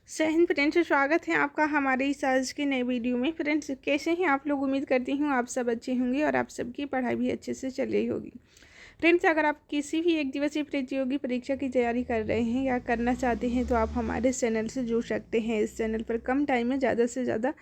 जय हिंद फ्रेंड्स, स्वागत है आपका हमारे इस आज के नए वीडियो में। फ्रेंड्स, कैसे हैं आप लोग? उम्मीद करती हूँ आप सब अच्छे होंगे और आप सबकी पढ़ाई भी अच्छे से चल रही होगी। फ्रेंड्स, अगर आप किसी भी एक दिवसीय प्रतियोगी परीक्षा की तैयारी कर रहे हैं या करना चाहते हैं तो आप हमारे चैनल से जुड़ सकते हैं। इस चैनल पर कम टाइम में ज़्यादा से ज़्यादा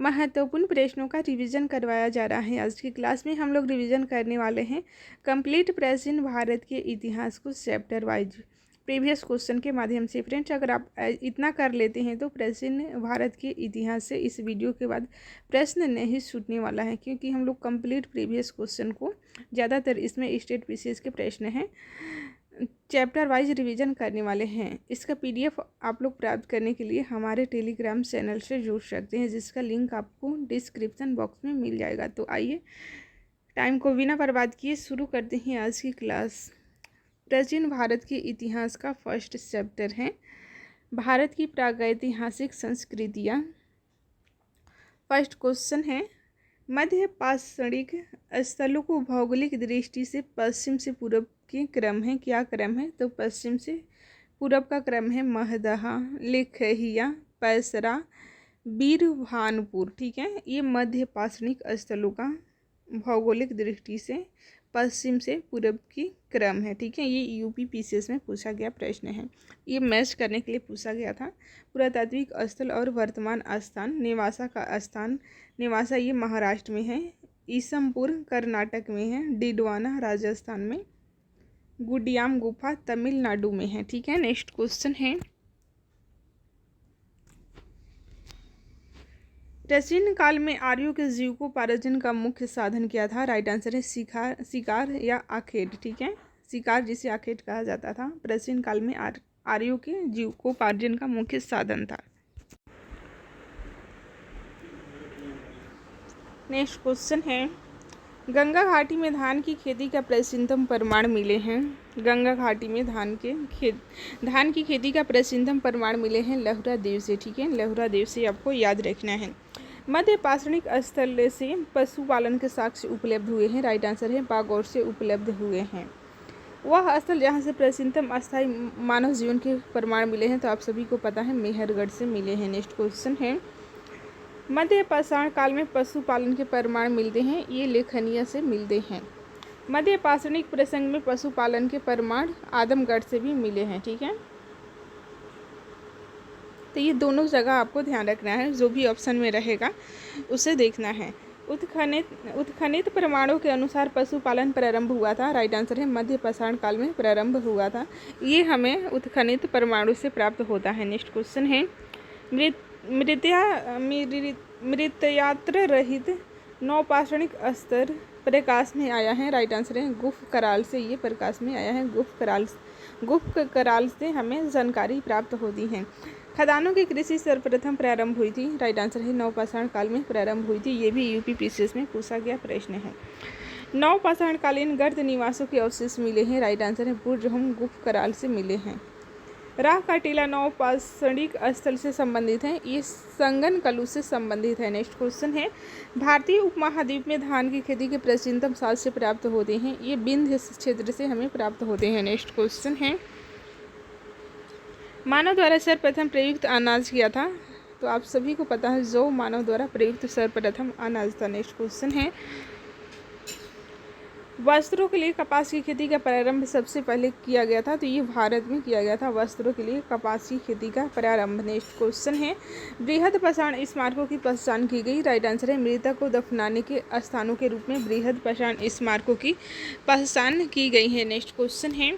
महत्वपूर्ण प्रश्नों का रिवीजन करवाया जा रहा है। आज की क्लास में हम लोग रिवीजन करने वाले हैं कंप्लीट प्राचीन भारत के इतिहास को चैप्टर वाइज प्रीवियस क्वेश्चन के माध्यम से। फ्रेंड्स, अगर आप इतना कर लेते हैं तो प्राचीन भारत के इतिहास से इस वीडियो के बाद प्रश्न नहीं छूटने वाला है, क्योंकि हम लोग कंप्लीट प्रीवियस क्वेश्चन को ज़्यादातर इसमें स्टेट पीसीएस के प्रश्न हैं चैप्टर वाइज रिवीजन करने वाले हैं। इसका पीडीएफ आप लोग प्राप्त करने के लिए हमारे टेलीग्राम चैनल से जुड़ सकते हैं, जिसका लिंक आपको डिस्क्रिप्शन बॉक्स में मिल जाएगा। तो आइए टाइम को बिना बर्बाद किए शुरू करते हैं आज की क्लास। प्राचीन भारत के इतिहास का फर्स्ट चैप्टर है भारत की प्रागैतिहासिक संस्कृतियाँ। फर्स्ट क्वेश्चन है, मध्य पाषाणिक स्थलों को भौगोलिक दृष्टि से पश्चिम से पूर्व के क्रम है। क्या क्रम है? तो पश्चिम से पूर्व का क्रम है महदहा, लेखहिया, पैसरा, बीरभानपुर। ठीक है, ये मध्य पाषाणिक स्थलों का भौगोलिक दृष्टि से पश्चिम से पूर्व की क्रम है। ठीक है, ये यूपी पीसीएस में पूछा गया प्रश्न है। ये मैच करने के लिए पूछा गया था। पुरातात्विक स्थल और वर्तमान स्थान। नेवासा का स्थान, नेवासा ये महाराष्ट्र में है। ईसमपुर कर्नाटक में है। डिडवाना राजस्थान में। गुडियाम गुफा तमिलनाडु में है। ठीक है, नेक्स्ट क्वेश्चन है, प्राचीन काल में आर्यों के जीविकोपार्जन का मुख्य साधन क्या था? राइट आंसर है शिकार या आखेट। ठीक है, शिकार जिसे आखेट कहा जाता था, प्राचीन काल में आर्यों के जीविकोपार्जन का मुख्य साधन था। नेक्स्ट क्वेश्चन है, गंगा घाटी में धान की खेती का प्राचीनतम प्रमाण मिले हैं। गंगा घाटी में धान की खेती का प्राचीनतम प्रमाण मिले हैं लहुरा देव से। ठीक है, लहुरा देव से आपको याद रखना है। मध्य पाषाणिक स्थल से पशुपालन के साक्ष्य उपलब्ध हुए हैं। राइट आंसर है बागौर से उपलब्ध हुए हैं। वह स्थल जहाँ से प्राचीनतम अस्थायी मानव जीवन के प्रमाण मिले हैं, तो आप सभी को पता है मेहरगढ़ से मिले हैं। नेक्स्ट क्वेश्चन है, मध्य पाषाण काल में पशुपालन के प्रमाण मिलते हैं। ये लेखनिया से मिलते हैं। मध्य पाषाणिक प्रसंग में पशुपालन के प्रमाण आदमगढ़ से भी मिले हैं। ठीक है, तो ये दोनों जगह आपको ध्यान रखना है, जो भी ऑप्शन में रहेगा उसे देखना है। उत्खनित प्रमाणों के अनुसार पशुपालन प्रारंभ हुआ था। राइट आंसर है मध्य पाषाण काल में प्रारंभ हुआ था। ये हमें उत्खनित प्रमाणों से प्राप्त होता है। नेक्स्ट क्वेश्चन है, मृतयात्र रहित नौपाषाणिक स्तर प्रकाश में आया है। राइट आंसर है गुप्त कराल से ये प्रकाश में आया है। गुप्त कराल से हमें जानकारी प्राप्त होती है। खदानों की कृषि सर्वप्रथम प्रारंभ हुई थी। राइट आंसर है नवपाषाण काल में प्रारंभ हुई थी। ये भी यूपी पीसीएस में पूछा गया प्रश्न है। नवपाषाण कालीन गर्त निवासों के अवशेष मिले हैं। राइट आंसर है बुर्जहुम गुप्त कराल से मिले हैं। राह का टीला नवपाषाणिक स्थल से संबंधित है। ये संगन कलु से संबंधित है। नेक्स्ट क्वेश्चन है, भारतीय उपमहाद्वीप में धान की खेती के प्राचीनतम साल से प्राप्त होते हैं। ये विंध्य क्षेत्र से हमें प्राप्त होते हैं। नेक्स्ट क्वेश्चन है, मानव द्वारा सर्वप्रथम प्रयुक्त अनाज किया था? तो आप सभी को पता है जो मानव द्वारा प्रयुक्त सर्वप्रथम अनाज था। नेक्स्ट क्वेश्चन है, वस्त्रों के लिए कपास की खेती का प्रारंभ सबसे पहले किया गया था? तो ये भारत में किया गया था वस्त्रों के लिए कपास की खेती का प्रारंभ। नेक्स्ट क्वेश्चन है, बृहद पाषाण स्मारकों की पहचान की गई। राइट आंसर है मृतक को दफनाने के स्थानों के रूप में बृहद पाषाण स्मारकों की पहचान की गई है। नेक्स्ट क्वेश्चन है,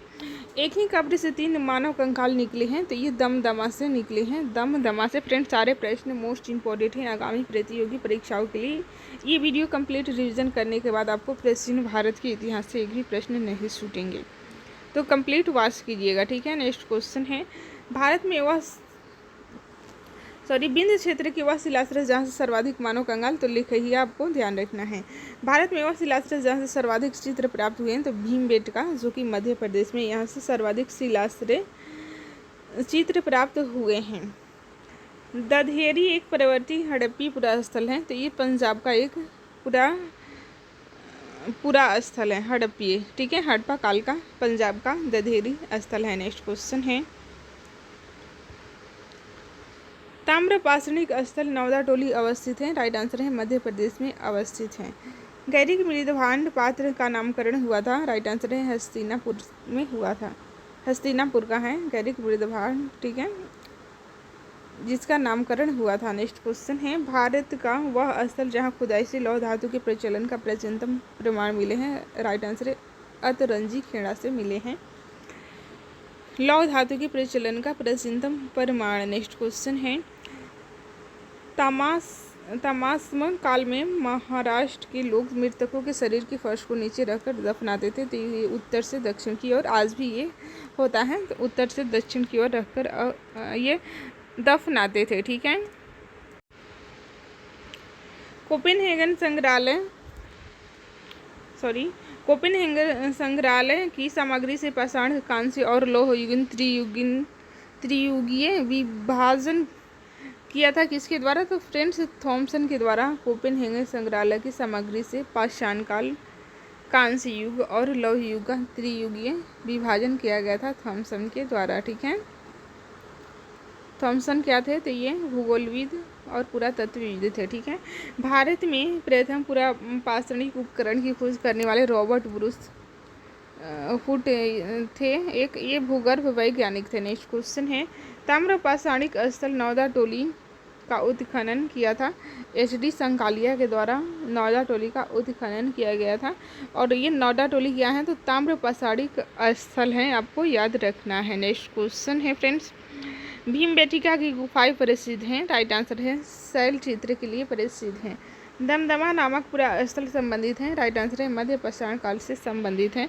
एक ही कब्र से 3 मानव कंकाल निकले हैं। तो ये दमदमा से निकले हैं। दमदमा से। फ्रेंड, सारे प्रश्न मोस्ट इंपॉर्टेंट हैं आगामी प्रतियोगी परीक्षाओं के लिए। ये वीडियो कंप्लीट रिवीजन करने के बाद आपको प्राचीन भारत के इतिहास से एक भी प्रश्न नहीं छूटेंगे, तो कंप्लीट वॉच कीजिएगा। ठीक है, नेक्स्ट क्वेश्चन है, भारत में विंध्य क्षेत्र के वह शिलाश्रय जहाँ से सर्वाधिक मानव कंकाल? तो लेखहिया आपको ध्यान रखना है। भारत में वह शिलाश्रय जहाँ से सर्वाधिक चित्र प्राप्त हुए हैं? तो भीमबेटका, जो कि मध्य प्रदेश में, यहाँ से सर्वाधिक शिलाश्रय चित्र प्राप्त हुए हैं। दधेरी एक प्रवर्ती हड़प्पी पुरास्थल है। तो ये पंजाब का एक पुरा स्थल है, हड़प्पी। ठीक है, हड़प्पा काल का पंजाब का दधेरी स्थल है। नेक्स्ट क्वेश्चन है, ताम्रपाषाणिक स्थल नवदाटोली अवस्थित है। राइट आंसर है मध्य प्रदेश में अवस्थित है। गैरिक मृदभांड पात्र का नामकरण हुआ था। राइट आंसर है हस्तिनापुर में हुआ था। हस्तिनापुर का है गैरिक मृदभांड, ठीक है, जिसका नामकरण हुआ था। नेक्स्ट क्वेश्चन है, भारत का वह स्थल जहां खुदाई से लौह धातु के प्रचलन का प्राचीनतम प्रमाण मिले हैं। राइट आंसर है अतरंजी खेड़ा से मिले हैं लौह धातु के प्रचलन का प्राचीनतम प्रमाण। नेक्स्ट क्वेश्चन है, तामास्म काल में महाराष्ट्र के लोग मृतकों के शरीर के फर्श को नीचे रखकर दफनाते थे। तो ये उत्तर से दक्षिण की ओर आज भी ये होता है। तो उत्तर से दक्षिण की ओर रखकर ये दफनाते थे, ठीक है। कोपेनहेगन संग्रहालय की सामग्री से पाषाण, कांस्य और लौह त्रियुगीय विभाजन किया था। किसके द्वारा? तो फ्रेंड्स थॉमसन के द्वारा कोपेनहेगन संग्रहालय की सामग्री से पाषाण काल, कांस्य युग और लौह युग का त्रियुगीय विभाजन किया गया था थॉमसन के द्वारा, ठीक है। थॉमसन क्या थे? तो ये भूगोलविद और पुरातत्वविद थे, ठीक है। भारत में प्रथम पुरापाषाणिक उपकरण की खोज करने वाले रॉबर्ट ब्रूस फुट थे। एक ये भूगर्भ वैज्ञानिक थे। नेक्स्ट क्वेश्चन है, ताम्रपाषाणिक स्थल नौदाटोली का उत्खनन किया था। HD संकालिया के द्वारा नौदाटोली का उत्खनन किया गया था। और ये नौदाटोली क्या है? तो ताम्रपाषाणिक स्थल है, आपको याद रखना है। नेक्स्ट क्वेश्चन है फ्रेंड्स, भीमबेटका की गुफाएं प्रसिद्ध हैं। राइट आंसर है शैल चित्र के लिए प्रसिद्ध हैं। दमदमा नामक पूरा स्थल संबंधित है। राइट आंसर है मध्य पाषाण काल से संबंधित है।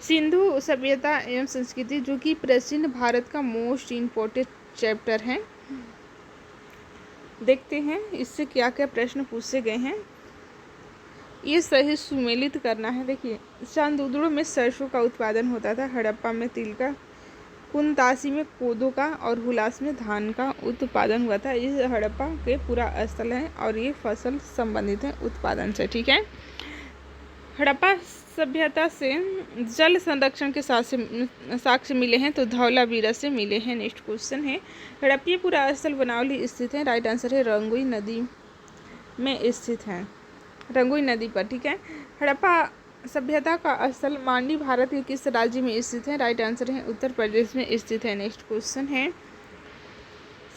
सिंधु सभ्यता एवं संस्कृति, जो कि प्राचीन भारत का मोस्ट इम्पोर्टेंट चैप्टर है। देखते हैं इससे क्या क्या प्रश्न पूछे गए हैं, ये सही सुमेलित करना है। देखिए, चांदुदड़ो में सरसों का उत्पादन होता था, हड़प्पा में तिल का, कुनतासी में कोदो का और हुलास में धान का उत्पादन हुआ था। इस हड़प्पा के पूरा स्थल है और ये फसल संबंधित है उत्पादन से, ठीक है। हड़प्पा सभ्यता से जल संरक्षण के साक्ष्य मिले हैं। तो धौलावीरा से मिले हैं। नेक्स्ट क्वेश्चन है, हड़प्पीय पूरा स्थल बनावली स्थित है। राइट आंसर है रंगोई नदी में स्थित है, रंगोई नदी पर, ठीक है। हड़प्पा सभ्यता का स्थल मांडी भारत के किस राज्य में स्थित है? राइट आंसर है उत्तर प्रदेश में स्थित है। नेक्स्ट क्वेश्चन है,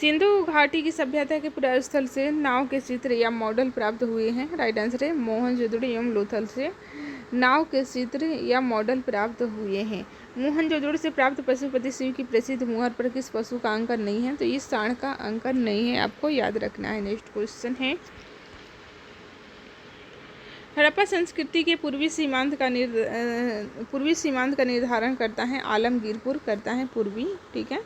सिंधु घाटी की सभ्यता के पूरा स्थल से नाव के चित्र या मॉडल प्राप्त हुए हैं। राइट आंसर है मोहनजोदड़ो एवं लोथल से नाव के चित्र या मॉडल प्राप्त हुए हैं। मोहनजोदड़ो से प्राप्त पशुपति शिव की प्रसिद्ध मुहर पर किस पशु का अंकन नहीं है? तो इस सांड का अंकन नहीं है, आपको याद रखना है। नेक्स्ट क्वेश्चन है, हड़प्पा संस्कृति के पूर्वी सीमांत का निर्धारण करता है आलमगीरपुर, करता है पूर्वी, ठीक है।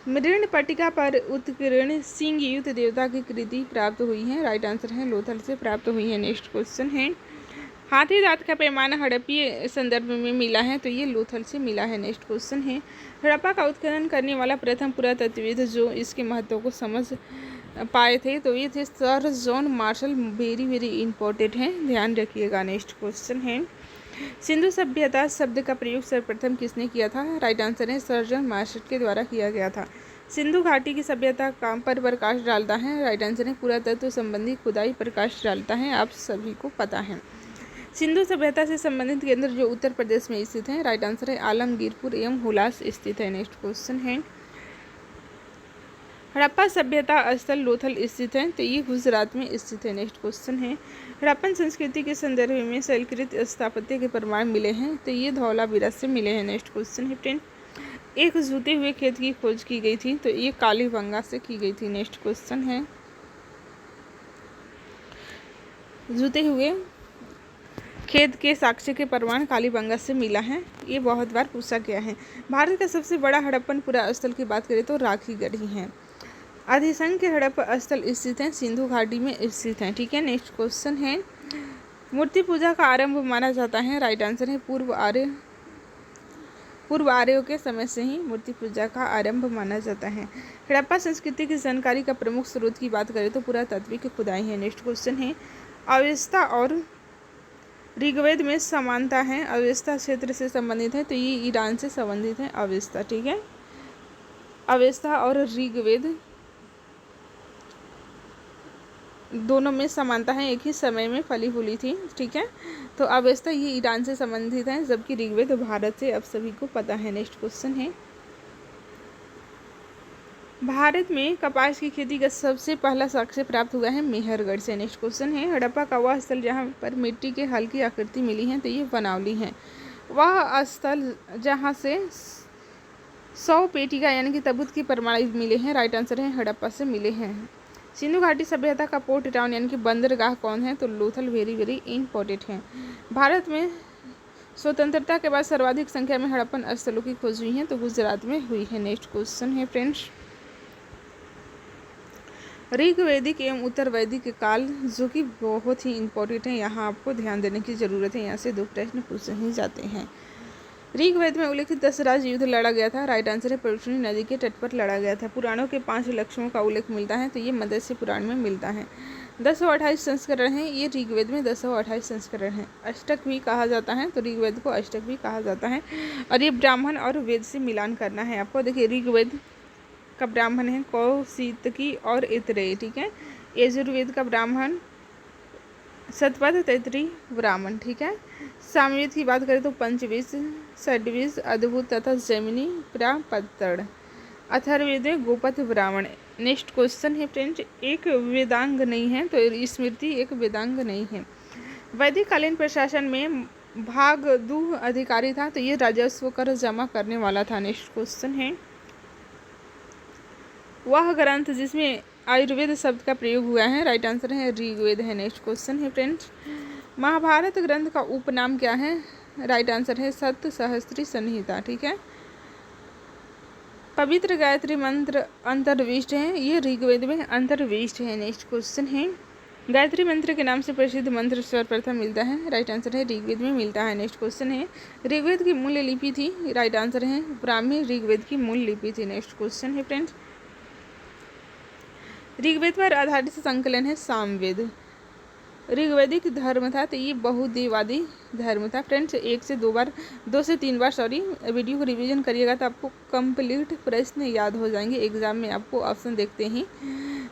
मृण पट्टिका पर उत्कीर्ण सिंह युक्त देवता की कृति प्राप्त हुई है। राइट आंसर है लोथल से प्राप्त हुई है। नेक्स्ट क्वेश्चन है, हाथी दांत का पैमाना हड़प्पीय संदर्भ में मिला है। तो ये लोथल से मिला है। नेक्स्ट क्वेश्चन है, हड़प्पा का उत्खनन करने वाला प्रथम पुरातत्वविद जो इसके महत्व को समझ पाए थे, तो ये थे sir John Marshall. Very very important है, ध्यान रखिएगा। नेक्स्ट क्वेश्चन है, सिंधु सभ्यता शब्द का प्रयोग सर्वप्रथम किसने किया था? राइट आंसर है सर जॉन मार्शल के द्वारा किया गया था। सिंधु घाटी की सभ्यता काम पर प्रकाश डालता है। राइट आंसर है पुरातत्व संबंधी खुदाई प्रकाश डालता है, आप सभी को पता है। सिंधु सभ्यता से संबंधित केंद्र जो उत्तर प्रदेश में स्थित है। राइट आंसर है आलमगीरपुर एवं हुलास स्थित है। नेक्स्ट क्वेश्चन है, हड़प्पा सभ्यता स्थल लोथल स्थित है। तो ये गुजरात में स्थित है। नेक्स्ट क्वेश्चन है, हड़प्पन संस्कृति के संदर्भ में शैलकृत स्थापत्य के प्रमाण मिले हैं। तो ये धौलावीरा से मिले हैं। नेक्स्ट क्वेश्चन है फ्रेंड, एक जूते हुए खेत की खोज की गई थी। तो ये कालीबंगा से की गई थी। नेक्स्ट क्वेश्चन है, जूते हुए खेत के साक्ष्य के प्रमाण कालीबंगा से मिला है। ये बहुत बार पूछा गया है। भारत का सबसे बड़ा हड़प्पन पुरा स्थल की बात करें तो राखीगढ़ी है। अधिसंख्य हड़प्पा स्थल स्थित हैं सिंधु घाटी में स्थित हैं, ठीक है। नेक्स्ट क्वेश्चन है, मूर्ति पूजा का आरंभ माना जाता है। राइट आंसर है पूर्व आर्यों के समय से ही मूर्ति पूजा का आरंभ माना जाता है। हड़प्पा संस्कृति की जानकारी का प्रमुख स्रोत की बात करें तो पुरातात्विक खुदाई है। नेक्स्ट क्वेश्चन है, अवेस्ता और ऋग्वेद में समानता है। अवेस्ता क्षेत्र से संबंधित है। तो ये ईरान से संबंधित है अवेस्ता, ठीक है। अवेस्ता और ऋग्वेद दोनों में समानता है, एक ही समय में फली फूली थी, ठीक है। तो अवेस्ता ये ईरान से संबंधित है, जबकि ऋग्वेद भारत से, अब सभी को पता है। नेक्स्ट क्वेश्चन है, भारत में कपास की खेती का सबसे पहला साक्ष्य प्राप्त हुआ है मेहरगढ़ से। नेक्स्ट क्वेश्चन है, हड़प्पा का वह स्थल जहाँ पर मिट्टी के हल की आकृति मिली है, तो ये बनावली है। वह स्थल जहाँ से 100 पेटिका यानी कि तबूत की परमाणु मिले हैं, राइट आंसर है हड़प्पा से मिले हैं। सिंधु घाटी सभ्यता का पोर्ट टाउन यानी कि बंदरगाह कौन है, तो लोथल वेरी वेरी इंपॉर्टेंट है। भारत में स्वतंत्रता के बाद सर्वाधिक संख्या में हड़प्पन स्थलों की खोज हुई है, तो गुजरात में हुई है। नेक्स्ट क्वेश्चन है फ्रेंड्स, ऋग्वैदिक एवं उत्तर वैदिक काल, जो कि बहुत ही इंपॉर्टेंट है, यहाँ आपको ध्यान देने की जरूरत है, यहाँ से 2 प्रश्न पूछे ही जाते हैं। ऋग्वेद में उल्लेखित 10 राज युद्ध लड़ा गया था, राइट आंसर है परुष्णी नदी के तट पर लड़ा गया था। पुराणों के 5 लक्ष्यों का उल्लेख मिलता है, तो ये मत्स्य पुराण में मिलता है। 1028 संस्करण हैं, ये ऋग्वेद में 1028 संस्करण हैं। अष्टक भी कहा जाता है, तो ऋग्वेद को अष्टक भी कहा जाता है। और ये ब्राह्मण और वेद से मिलान करना है आपको। देखिए ऋग्वेद का ब्राह्मण है कौशितकी और इतरेय, ठीक है। यजुर्वेद का ब्राह्मण शतपथ, तैतरीय ब्राह्मण, ठीक है। सामवेद की बात करें तो पंचविश, षड्विश, अद्भुत तथा जैमिनी प्रापत्तड़। अथर्ववेद में गोपथ ब्राह्मण। नेक्स्ट क्वेश्चन है फ्रेंड्स, एक वेदांग नहीं है, तो स्मृति एक वेदांग नहीं है। वैदिक कालीन प्रशासन में भागदूह अधिकारी था, तो ये राजस्व कर जमा करने वाला था। नेक्स्ट क्वेश्चन है, वह ग्रंथ जिसमें आयुर्वेद शब्द का प्रयोग हुआ है, राइट आंसर है ऋग्वेद है। नेक्स्ट क्वेश्चन है फ्रेंड्स, महाभारत ग्रंथ का उपनाम क्या है, राइट आंसर है सत्य सहस्त्री संहिता, ठीक है। पवित्र गायत्री मंत्र अंतर्विष्ट है, ये ऋग्वेद में अंतर्विष्ट है। नेक्स्ट क्वेश्चन है, गायत्री मंत्र के नाम से प्रसिद्ध मंत्र सर्वप्रथम मिलता है, राइट आंसर है ऋग्वेद में मिलता है। नेक्स्ट क्वेश्चन है, ऋग्वेद की मूल लिपि थी, राइट आंसर है ब्राह्मी ऋग्वेद की मूल लिपि थी। नेक्स्ट क्वेश्चन है फ्रेंड्स, ऋग्वेद पर आधारित संकलन है सामवेद। ऋग्वैदिक धर्म था, तो ये बहुदेवादी धर्म था। फ्रेंड्स 1 से 2 बार 2 से 3 बार वीडियो को रिवीजन करिएगा, तो आपको कंप्लीट प्रश्न याद हो जाएंगे। एग्जाम में आपको ऑप्शन देखते ही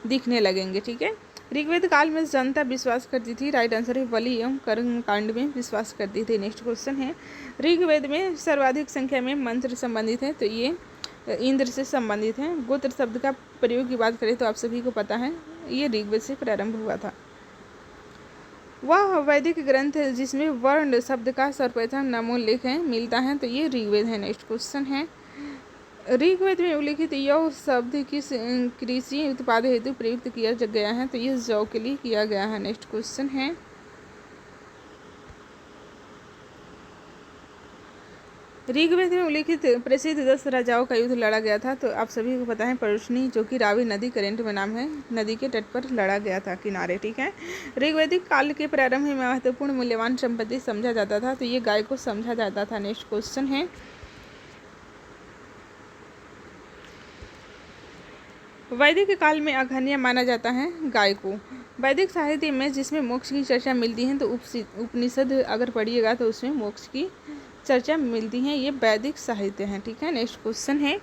दिखने लगेंगे, ठीक है। ऋग्वेद काल में जनता विश्वास करती थी, राइट आंसर है बलि एवं कर्म कांड में विश्वास करती थी। नेक्स्ट क्वेश्चन है, ऋग्वेद में सर्वाधिक संख्या में मंत्र संबंधित है, तो ये इंद्र से संबंधित है। गोत्र शब्द का प्रयोग की बात करें तो आप सभी को पता है, ये ऋग्वेद से प्रारंभ हुआ था। वह वैदिक ग्रंथ जिसमें वर्ण शब्द का सर्वप्रथम नामोल्लेख है मिलता है, तो ये ऋग्वेद है। नेक्स्ट क्वेश्चन है, ऋग्वेद में उल्लेखित यौ शब्द किस कृषि उत्पाद हेतु प्रयुक्त किया गया है, तो ये जौ के लिए किया गया है। नेक्स्ट क्वेश्चन है, ऋग्वेद में उल्लेखित प्रसिद्ध 10 राजाओं का युद्ध लड़ा गया था, तो आप सभी को पता है परुष्णी, जो कि रावी नदी करेंट में नाम है, नदी के तट पर लड़ा गया था किनारे, ठीक है। ऋग्वैदिक काल के प्रारंभ में महत्वपूर्ण मूल्यवान संपत्ति समझा जाता था, तो ये गाय को समझा जाता था। नेक्स्ट क्वेश्चन है, वैदिक काल में अघन्य माना जाता है गाय को। वैदिक साहित्य में जिसमें मोक्ष की चर्चा मिलती है, तो उपनिषद अगर पढ़िएगा तो उसमें मोक्ष की चर्चा मिलती है, ये वैदिक साहित्य है, ठीक है। नेक्स्ट क्वेश्चन है,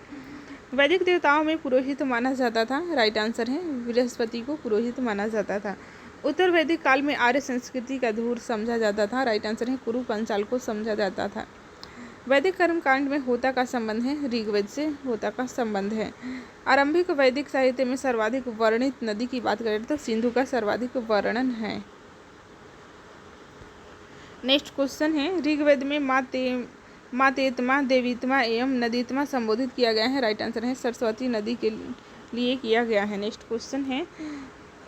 वैदिक देवताओं में पुरोहित माना जाता था, राइट आंसर है बृहस्पति को पुरोहित माना जाता था। उत्तर वैदिक काल में आर्य संस्कृति का धूर समझा जाता था, राइट आंसर है कुरु पंचाल को समझा जाता था। वैदिक कर्मकांड में होता का संबंध है, ऋग्वेद से होता का संबंध है। आरंभिक वैदिक साहित्य में सर्वाधिक वर्णित नदी की बात करें तो सिंधु का सर्वाधिक वर्णन है। नेक्स्ट क्वेश्चन है, ऋग्वेद में मातेत्मा, देवीत्मा एवं नदीत्मा संबोधित किया गया है, राइट आंसर है सरस्वती नदी के लिए किया गया है। नेक्स्ट क्वेश्चन है,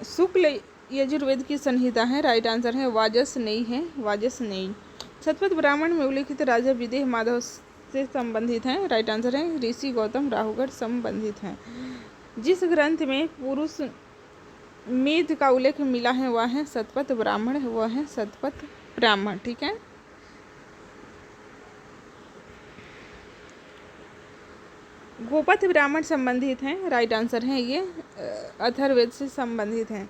शुक्ल यजुर्वेद की संहिता है, राइट आंसर है वाजसनेयी है, वाजसनेयी। शतपथ ब्राह्मण में उल्लेखित राजा विदेह माधव से संबंधित हैं, राइट आंसर है ऋषि गौतम राहुगढ़ संबंधित हैं। जिस ग्रंथ में पुरुष मेध का उल्लेख मिला है वह है शतपथ ब्राह्मण, वह है शतपथ ब्राह्मण, ठीक है। गोपथ ब्राह्मण संबंधित हैं, राइट आंसर है ये अथर्ववेद से संबंधित हैं।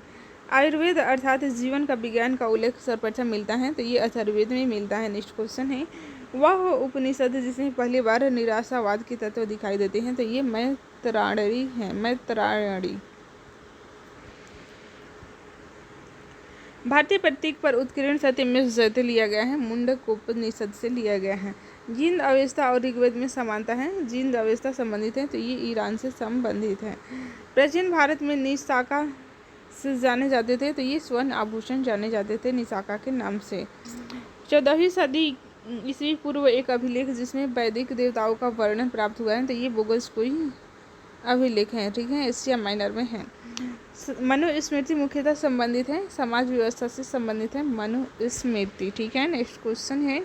आयुर्वेद अर्थात जीवन का विज्ञान का उल्लेख सर्वप्रथम मिलता है, तो ये अथर्ववेद में मिलता है। नेक्स्ट क्वेश्चन है, वह उपनिषद जिसमें पहली बार निराशावाद के तत्व दिखाई देते हैं, तो ये मैत्रायणी है। मैत्रायणी भारतीय प्रतीक पर उत्कीर्ण सत्यमेव जयते लिया गया है, मुंडकोपनिषद से लिया गया है। जिंद अवस्था और ऋग्वेद में समानता है। जिंद अवस्था संबंधित है, तो ये ईरान से संबंधित है। प्राचीन भारत में निशाका से जाने जाते थे, तो ये स्वर्ण आभूषण जाने जाते थे निशाका के नाम से। 14वीं सदी ईस्वी पूर्व एक अभिलेख जिसमें वैदिक देवताओं का वर्णन प्राप्त हुआ है, तो ये बोगसकोई अभिलेख है, ठीक है, एशिया माइनर में है। मनुस्मृति मुख्यतः संबंधित है, समाज व्यवस्था से संबंधित है मनुस्मृति, ठीक है। नेक्स्ट क्वेश्चन है,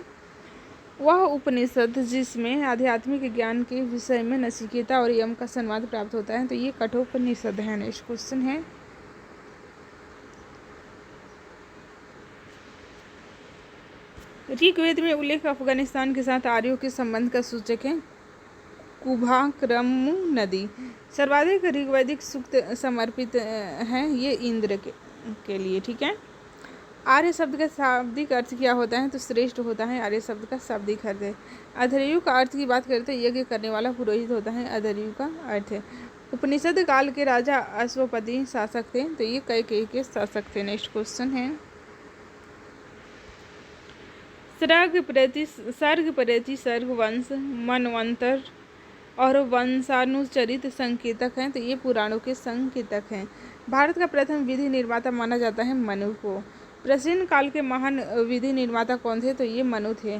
वह उपनिषद जिसमें आध्यात्मिक ज्ञान के विषय में नचिकेता और यम का संवाद प्राप्त होता है, तो ये कठोपनिषद है। नेक्स्ट क्वेश्चन है, ऋग्वेद में उल्लेख अफगानिस्तान के साथ आर्यों के संबंध का सूचक है कुभाक्रमु नदी। सर्वाधिक ऋग्वैदिक सूक्त समर्पित हैं ये इंद्र के लिए, ठीक है। आर्य शब्द का शाब्दिक अर्थ क्या होता है, तो श्रेष्ठ होता है आर्य शब्द का शाब्दिक अर्थ है। अधर्यु का अर्थ की बात करते हैं, यज्ञ करने वाला पुरोहित होता है, अधर्यु का अर्थ है। उपनिषद काल के राजा अश्वपति शासक थे, तो ये कैकेयी के शासक थे। नेक्स्ट क्वेश्चन है, सर्ग प्रति सर्ग वंश मनवंतर और वंशानुचरित संकेतक हैं, तो ये पुराणों के संकेतक हैं। भारत का प्रथम विधि निर्माता माना जाता है मनु को। प्राचीन काल के महान विधि निर्माता कौन थे, तो ये मनु थे।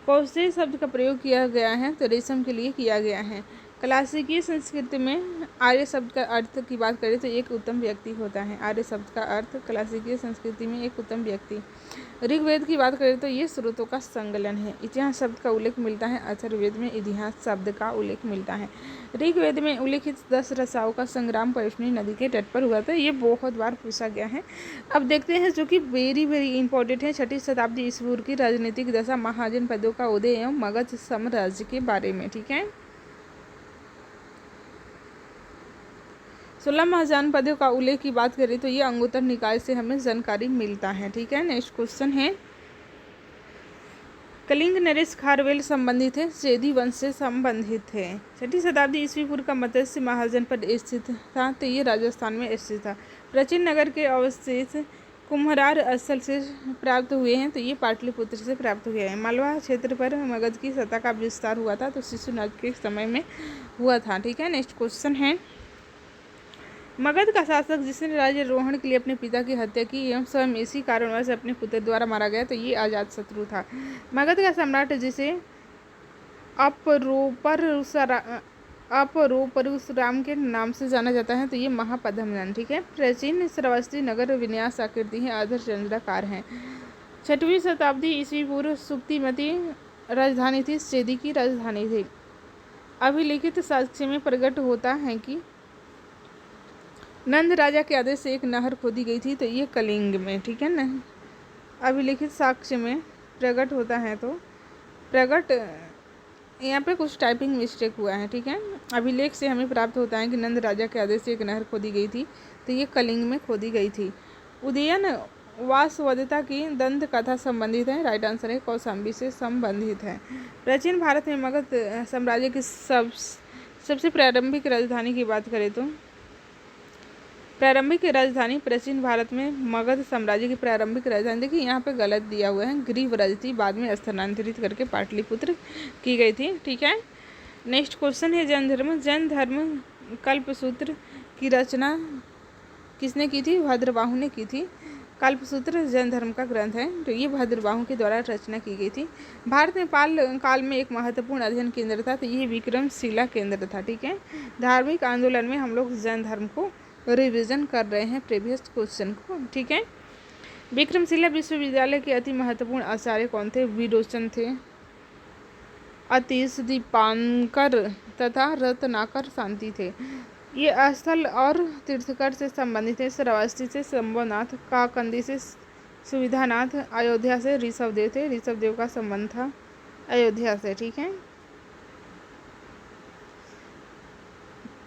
कौशेय शब्द का प्रयोग किया गया है, तो रेशम के लिए किया गया है। क्लासिकी संस्कृति में आर्य शब्द का अर्थ की बात करें तो एक उत्तम व्यक्ति होता है। आर्य शब्द का अर्थ क्लासिकी संस्कृति में एक उत्तम व्यक्ति। ऋग्वेद की बात करें तो ये स्रोतों का संकलन है। इतिहास शब्द का उल्लेख मिलता है, अथर्ववेद में इतिहास शब्द का उल्लेख मिलता है। ऋग्वेद में उल्लेखित 10 रसाओं का संग्राम पयोष्णी नदी के तट पर हुआ था, ये बहुत बार पूछा गया है। अब देखते हैं जो कि वेरी इंपॉर्टेंट है, 6ठी शताब्दी ईस्वी पूर्व की राजनीतिक दशा, महाजनपदों का उदय एवं मगध साम्राज्य के बारे में, ठीक है। 16 महाजनपदों का उल्लेख की बात करें तो ये अंगुत्तर निकाय से हमें जानकारी मिलता है, ठीक है। नेक्स्ट क्वेश्चन है, कलिंग नरेश खारवेल संबंधित है, सेधी वंश से संबंधित है। 6ठी शताब्दी ईस्वी पूर्व का मत्स्य महाजनपद स्थित था, तो ये राजस्थान में स्थित था। प्राचीन नगर के अवशेष कुम्हरार स्थल से प्राप्त हुए हैं, तो ये पाटलिपुत्र से प्राप्त हुए हैं। मालवा क्षेत्र पर मगध की सत्ता का विस्तार हुआ था, तो शिशुनाग के समय में हुआ था, ठीक है। नेक्स्ट क्वेश्चन है, मगध का शासक जिसने राज्यारोहण के लिए अपने पिता की हत्या की एवं स्वयं इसी कारणवश अपने पुत्र द्वारा मारा गया, तो ये अजातशत्रु था। मगध का सम्राट जिसे अपरोपरुसराम के नाम से जाना जाता है, तो ये महापद्मनंद, ठीक है। प्राचीन श्रावस्ती नगर विन्यास आकृति है, अर्धचंद्राकार है। 6वीं शताब्दी ईस्वी पूर्व सुक्तिमती राजधानी थी, सेदी की राजधानी थी। अभिलिखित साक्ष्य में प्रकट होता है कि नंद राजा के आदेश से एक नहर खोदी गई थी, तो ये कलिंग में, ठीक है ना। अभिलिखित साक्ष्य में प्रकट होता है, तो प्रकट यहाँ पे कुछ टाइपिंग मिस्टेक हुआ है, ठीक है। अभिलेख से हमें प्राप्त होता है कि नंद राजा के आदेश से एक नहर खोदी गई थी, तो ये कलिंग में खोदी गई थी। उदयन वासवदत्ता की दंत कथा संबंधित है, राइट आंसर है कौशाम्बी से संबंधित है। प्राचीन भारत में मगध साम्राज्य की सबसे प्रारंभिक राजधानी की बात करें तो प्रारंभिक राजधानी प्राचीन भारत में मगध साम्राज्य की प्रारंभिक राजधानी, देखिए यहाँ पे गलत दिया हुआ है, ग्रीवराज थी, बाद में स्थानांतरित करके पाटलिपुत्र की गई थी, ठीक है। नेक्स्ट क्वेश्चन है, जैन धर्म। जैन धर्म कल्पसूत्र की रचना किसने की थी, भद्रबाहु ने की थी। कल्पसूत्र जैन धर्म का ग्रंथ है, तो ये भद्रबाहु के द्वारा रचना की गई थी। भारत में पाल काल में एक महत्वपूर्ण अध्ययन केंद्र था, तो ये विक्रमशिला केंद्र था, ठीक है। धार्मिक आंदोलन में हम लोग जैन धर्म को रिवीजन कर रहे हैं प्रीवियस क्वेश्चन को, ठीक है। विक्रमशिला विश्वविद्यालय के अति महत्वपूर्ण आचार्य कौन थे, विरोचन थे, अतीश दीपांकर तथा रत्नाकर शांति थे। ये स्थल और तीर्थकर से संबंधित है। श्रावस्ती से शंभुनाथ, काकंदी से सुविधानाथ, अयोध्या से ऋषभदेव थे, ऋषभदेव का संबंध था अयोध्या से, ठीक है।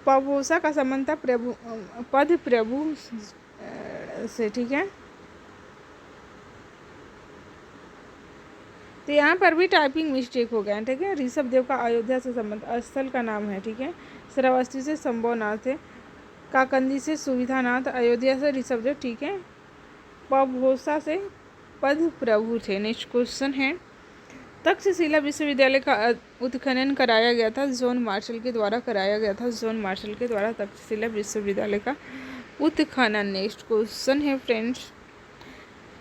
पवोसा का संबंध था पद प्रभु से, ठीक है। तो यहाँ पर भी टाइपिंग मिस्टेक हो गया है, ठीक है। ऋषभ देव का अयोध्या से संबंध, स्थल का नाम है, ठीक है। श्रावस्ती से संभवनाथ है, काकंदी से सुविधानाथ, अयोध्या से ऋषभ देव, ठीक है। पभोसा से पद प्रभु थे। नेक्स्ट क्वेश्चन है, तक्षशिला विश्वविद्यालय का उत्खनन कराया गया था, जॉन मार्शल के द्वारा कराया गया था। जॉन मार्शल के द्वारा तक्षशिला विश्वविद्यालय का उत्खनन। नेक्स्ट क्वेश्चन है फ्रेंड्स,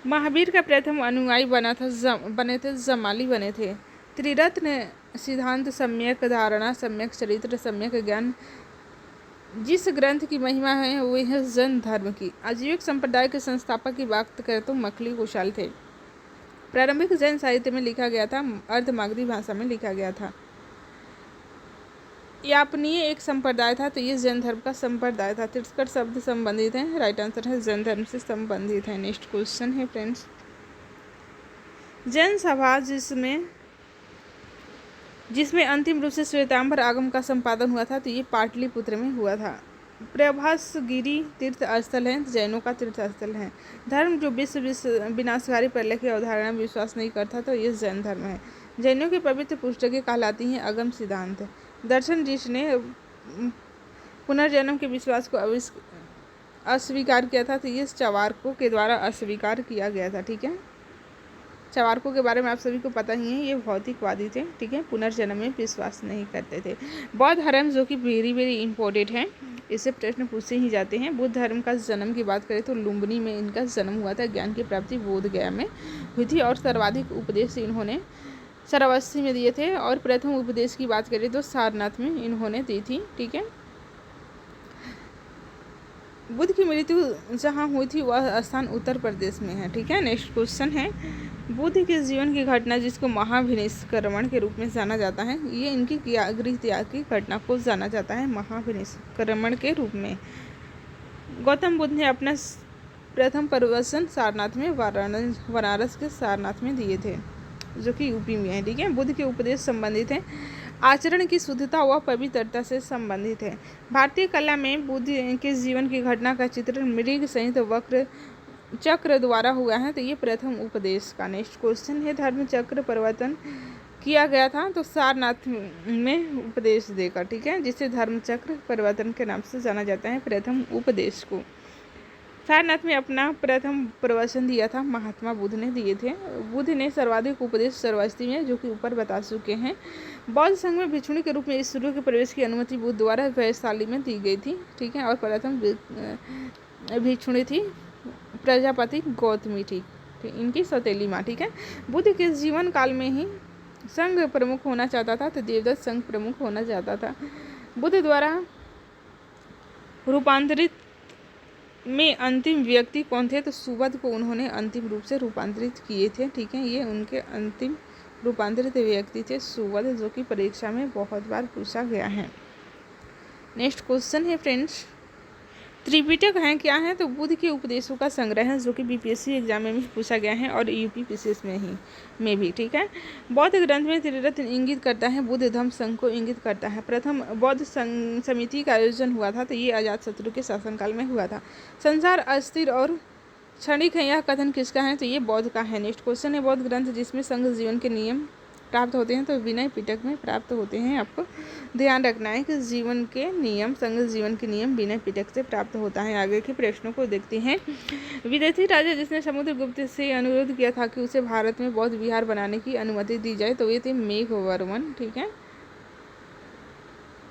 महावीर का प्रथम अनुयायी बने थे जमाली बने थे। त्रिरत्न सिद्धांत, सम्यक धारणा, सम्यक चरित्र, सम्यक ज्ञान, जिस ग्रंथ की महिमा है वह है जैन धर्म की। आजीविक संप्रदाय के संस्थापक की बात करें तो मखली कुशाल थे। प्रारंभिक जैन साहित्य में लिखा गया था, अर्धमागधी भाषा में लिखा गया था। यापनीय एक संप्रदाय था, तो ये जैन धर्म का संप्रदाय था। तिरस्कर शब्द संबंधित है, राइट आंसर है जैन धर्म से संबंधित है। नेक्स्ट क्वेश्चन है फ्रेंड्स, जैन सभा जिसमें अंतिम रूप से श्वेतांबर आगम का संपादन हुआ था, तो ये पाटलिपुत्र में हुआ था। प्रभासगिरी तीर्थ स्थल है, जैनों का तीर्थ स्थल है। धर्म जो विश्व विनाशकारी प्रलय की अवधारणा में विश्वास नहीं करता, तो ये जैन धर्म है। जैनों की पवित्र पुस्तकें कहलाती हैं अगम सिद्धांत। दर्शन जिसने पुनर्जन्म के विश्वास को अस्वीकार किया था, तो ये चवारकों के द्वारा अस्वीकार किया गया था, ठीक है। चवारकों के बारे में आप सभी को पता ही है, ये भौतिकवादी थे, ठीक है, पुनर्जन्म में विश्वास नहीं करते थे। बौद्ध धर्म जो कि वेरी वेरी इंपॉर्टेंट है, इससे प्रश्न पूछे ही जाते हैं। बुद्ध धर्म का जन्म की बात करें तो लुम्बिनी में इनका जन्म हुआ था। ज्ञान की प्राप्ति बोध गया में हुई थी और सर्वाधिक उपदेश इन्होंने श्रावस्ती में दिए थे। और प्रथम उपदेश की बात करें तो सारनाथ में इन्होंने दी थी, ठीक है। बुद्ध की मृत्यु जहाँ हुई थी वह स्थान उत्तर प्रदेश में है, ठीक है। नेक्स्ट क्वेश्चन है, बुद्ध के जीवन की घटना जिसको महाभिनिष्क्रमण के रूप में जाना जाता है, ये इनकी गृह त्याग की घटना को जाना जाता है महाभिनिष्क्रमण के रूप में। गौतम बुद्ध ने अपना प्रथम प्रवचन सारनाथ में बनारस के सारनाथ में दिए थे, जो कि यूपी में है, ठीक है। बुद्ध के उपदेश संबंधित है, आचरण की शुद्धता व पवित्रता से संबंधित है। भारतीय कला में बुद्ध के जीवन की घटना का चित्र मृग सहित वक्र चक्र द्वारा हुआ है, तो ये प्रथम उपदेश का। नेक्स्ट क्वेश्चन है, धर्म चक्र परिवर्तन किया गया था तो सारनाथ में उपदेश देकर, ठीक है, जिसे धर्म चक्र परिवर्तन के नाम से जाना जाता है प्रथम उपदेश को। सारनाथ में अपना प्रथम प्रवचन दिया था महात्मा बुद्ध ने दिए थे। बुद्ध ने सर्वाधिक उपदेश श्रावस्ती में, जो कि ऊपर बता चुके हैं। बौद्ध संघ में भिक्षुणी के रूप में इस सूर्य के प्रवेश की अनुमति बुद्ध द्वारा वैशाली में दी गई थी, ठीक है। और प्रथम भिक्षुणी थी प्रजापति गौतमी, ठीक, इनकी सौतेली माँ, ठीक है। बुद्ध के जीवन काल में ही संघ प्रमुख होना चाहता था, तो देवदत्त संघ प्रमुख होना चाहता था। बुद्ध द्वारा रूपांतरित में अंतिम व्यक्ति कौन थे, तो सुबोध को उन्होंने अंतिम रूप से रूपांतरित किए थे, ठीक है। ये उनके अंतिम रूपांतरित व्यक्ति थे सुबोध, जो कि परीक्षा में बहुत बार पूछा गया है। नेक्स्ट क्वेश्चन है फ्रेंड्स, त्रिपिटक है क्या है, तो बुद्ध के उपदेशों का संग्रह है, जो कि बीपीएससी एग्जाम में भी पूछा गया है और यूपीपीसीएस में भी, ठीक है। बौद्ध ग्रंथ में त्रिरत्न इंगित करता है, बुद्ध धम्म संघ को इंगित करता है। प्रथम बौद्ध समिति का आयोजन हुआ था, तो ये अजातशत्रु के शासनकाल में हुआ था। संसार अस्थिर और क्षणिक है, यह कथन किसका है, तो ये बौद्ध का है। नेक्स्ट क्वेश्चन है, बौद्ध ग्रंथ जिसमें संघ जीवन के नियम प्राप्त होते हैं, तो विनय पिटक में प्राप्त होते हैं। आपको ध्यान रखना है कि जीवन के नियम, संघ जीवन के नियम विनय पिटक से प्राप्त होता है। आगे के प्रश्नों को देखते हैं। विदेशी राजा जिसने समुद्रगुप्त से अनुरोध किया था कि उसे भारत में बौद्ध विहार बनाने की अनुमति दी जाए, तो ये थे मेघवर्मन, ठीक है।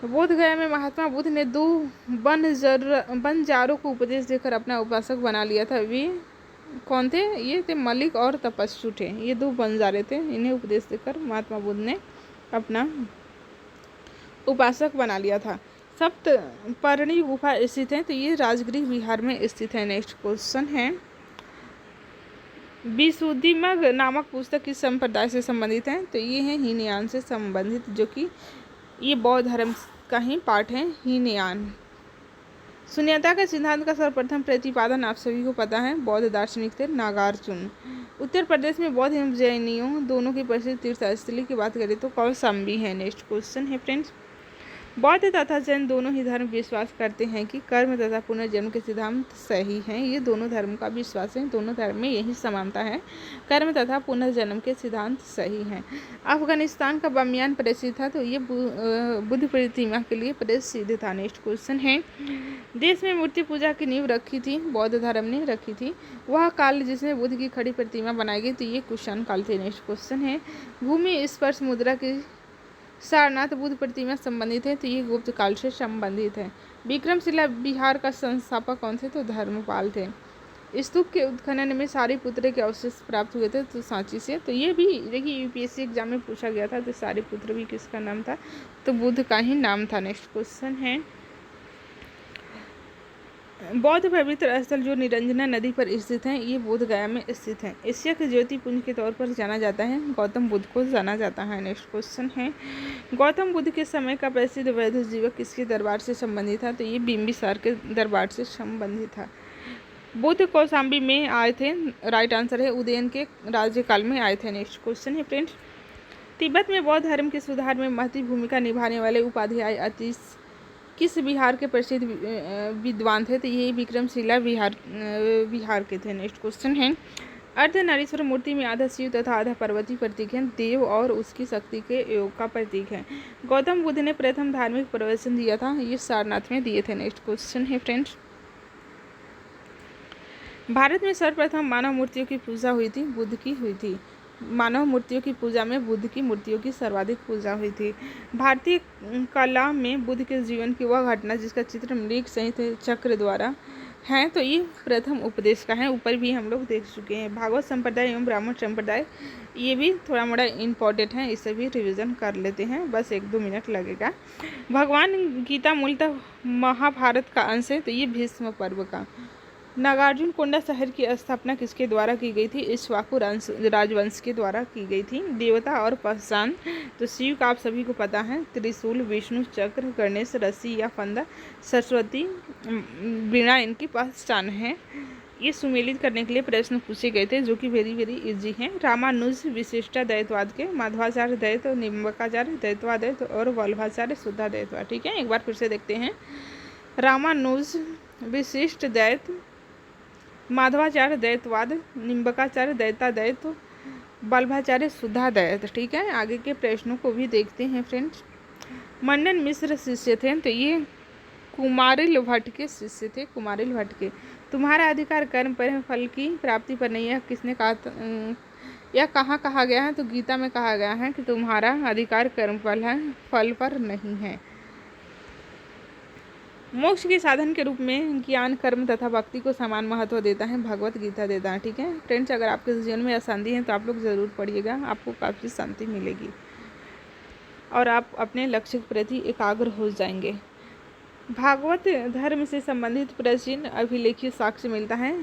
बोध गया में महात्मा बुद्ध ने 2 बनजारों को उपदेश देकर अपना उपासक बना लिया था। वे कौन थे, ये थे मलिक और तपस्सु थे। ये 2 बनजारे थे, इन्हें उपदेश देकर महात्मा बुद्ध ने अपना उपासक बना लिया था। सप्तपर्णी गुफा स्थित है, तो ये राजगृह बिहार में स्थित है। नेक्स्ट क्वेश्चन है, विशुद्धिमग नामक पुस्तक किस संप्रदाय से संबंधित है, तो ये है हीनयान से संबंधित, जो कि ये बौद्ध धर्म का ही पार्ट है, हीनयान। शून्यता के सिद्धांत का सर्वप्रथम प्रतिपादन आप सभी को पता है, बौद्ध दार्शनिक थे नागार्जुन। उत्तर प्रदेश में बौद्ध एवं जैनियों दोनों की प्रसिद्ध तीर्थ स्थली की बात करें तो कौशाम्बी है। नेक्स्ट क्वेश्चन है फ्रेंड्स, बौद्ध तथा जैन दोनों ही धर्म विश्वास करते हैं कि कर्म तथा पुनर्जन्म के सिद्धांत सही हैं। ये दोनों धर्म का विश्वास है, दोनों धर्म में यही समानता है, कर्म तथा पुनर्जन्म के सिद्धांत सही हैं। अफगानिस्तान का बामियान प्रसिद्ध था, तो ये बुद्ध प्रतिमा के लिए प्रसिद्ध था। नेक्स्ट क्वेश्चन है, देश में मूर्ति पूजा की नींव रखी थी, बौद्ध धर्म ने रखी थी। वह काल जिसमें बुद्ध की खड़ी प्रतिमा बनाई गई, तो ये कुषाण काल थे। नेक्स्ट क्वेश्चन है, भूमि स्पर्श मुद्रा की सारनाथ बुद्ध प्रतिमा संबंधित है, तो ये गुप्त काल से संबंधित है। विक्रमशिला बिहार का संस्थापक कौन थे, तो धर्मपाल थे। स्तूप के उत्खनन में सारिपुत्र के अवशेष प्राप्त हुए थे, तो सांची से। तो ये भी देखिए यूपीएससी एग्जाम में पूछा गया था, तो सारिपुत्र भी किसका नाम था, तो बुद्ध का ही नाम था। नेक्स्ट क्वेश्चन है, बौद्ध पवित्र स्थल जो निरंजना नदी पर स्थित हैं, ये बोध गया में स्थित है। एशिया के ज्योति पुंज के तौर पर जाना जाता है, गौतम बुद्ध को जाना जाता है। नेक्स्ट क्वेश्चन है, गौतम बुद्ध के समय का प्रसिद्ध वैद्य जीवक किसके दरबार से संबंधित था, तो ये बिंबिसार के दरबार से संबंधित था। बुद्ध कौशाम्बी में आए थे, राइट आंसर है, उदयन के राज्यकाल में आए थे। नेक्स्ट क्वेश्चन है फ्रेंड्स, तिब्बत में बौद्ध धर्म के सुधार में महती भूमिका निभाने वाले उपाध्याय अतीश किस बिहार के प्रसिद्ध विद्वान थे, तो ये विक्रमशिला बिहार के थे। नेक्स्ट क्वेश्चन है, अर्धनारीश्वर मूर्ति में आधा शिव तथा आधा पार्वती प्रतीक है, देव और उसकी शक्ति के योग का प्रतीक है। गौतम बुद्ध ने प्रथम धार्मिक प्रवचन दिया था, ये सारनाथ में दिए थे। नेक्स्ट क्वेश्चन है फ्रेंड्स, भारत में सर्वप्रथम मानव मूर्तियों की पूजा हुई थी, बुद्ध की हुई थी। मानव मूर्तियों की पूजा में बुद्ध की मूर्तियों की सर्वाधिक पूजा हुई थी। भारतीय कला में बुद्ध के जीवन की वह घटना जिसका चित्र मृग सहित चक्र द्वारा है, तो ये प्रथम उपदेश का है, ऊपर भी हम लोग देख चुके हैं। भागवत संप्रदाय एवं ब्राह्मण संप्रदाय, ये भी थोड़ा मोड़ा इम्पोर्टेंट है, इसे भी रिवीजन कर लेते हैं, बस 1-2 मिनट लगेगा। भगवान गीता मूलतः महाभारत का अंश है, तो ये भीष्म पर्व का। नागार्जुन कोंडा शहर की स्थापना किसके द्वारा की गई थी, इक्ष्वाकु राजवंश के द्वारा की गई थी। देवता और पहचान, तो शिव का आप सभी को पता है, त्रिशूल, विष्णु, चक्र, गणेश, रस्सी या फंदा, सरस्वती, वीणा इनकी पहचान है। ये सुमेलित करने के लिए प्रश्न पूछे गए थे, जो कि वेरी इजी हैं। रामानुज विशिष्टा द्वैतवाद के, माधवाचार्य द्वैत, निम्बकाचार्य द्वैतवाद और वल्लभाचार्य शुद्धाद्वैतवाद। ठीक है, एक बार फिर से देखते हैं। रामानुज विशिष्ट द्वैत, माधवाचार्य द्वैतवाद, निम्बकाचार्य द्वैताद्वैत, वल्लभाचार्य शुद्धाद्वैत। ठीक है, आगे के प्रश्नों को भी देखते हैं फ्रेंड्स। मंडन मिश्र शिष्य थे, तो ये कुमारिल भट्ट के शिष्य थे, कुमारिल भट्ट के। तुम्हारा अधिकार कर्म पर है, फल की प्राप्ति पर नहीं है, किसने कहा, या कहाँ कहा गया है, तो गीता में कहा गया है कि तुम्हारा अधिकार कर्म फल है, फल पर नहीं है। मोक्ष के साधन के रूप में ज्ञान, कर्म तथा भक्ति को समान महत्व देता है, भगवत गीता देता है। ठीक है फ्रेंड्स, अगर आपके जीवन में अशांति है तो आप लोग ज़रूर पढ़िएगा, आपको काफ़ी शांति मिलेगी और आप अपने लक्ष्य के प्रति एकाग्र हो जाएंगे। भागवत धर्म से संबंधित प्राचीन अभिलेखीय साक्ष्य मिलता है,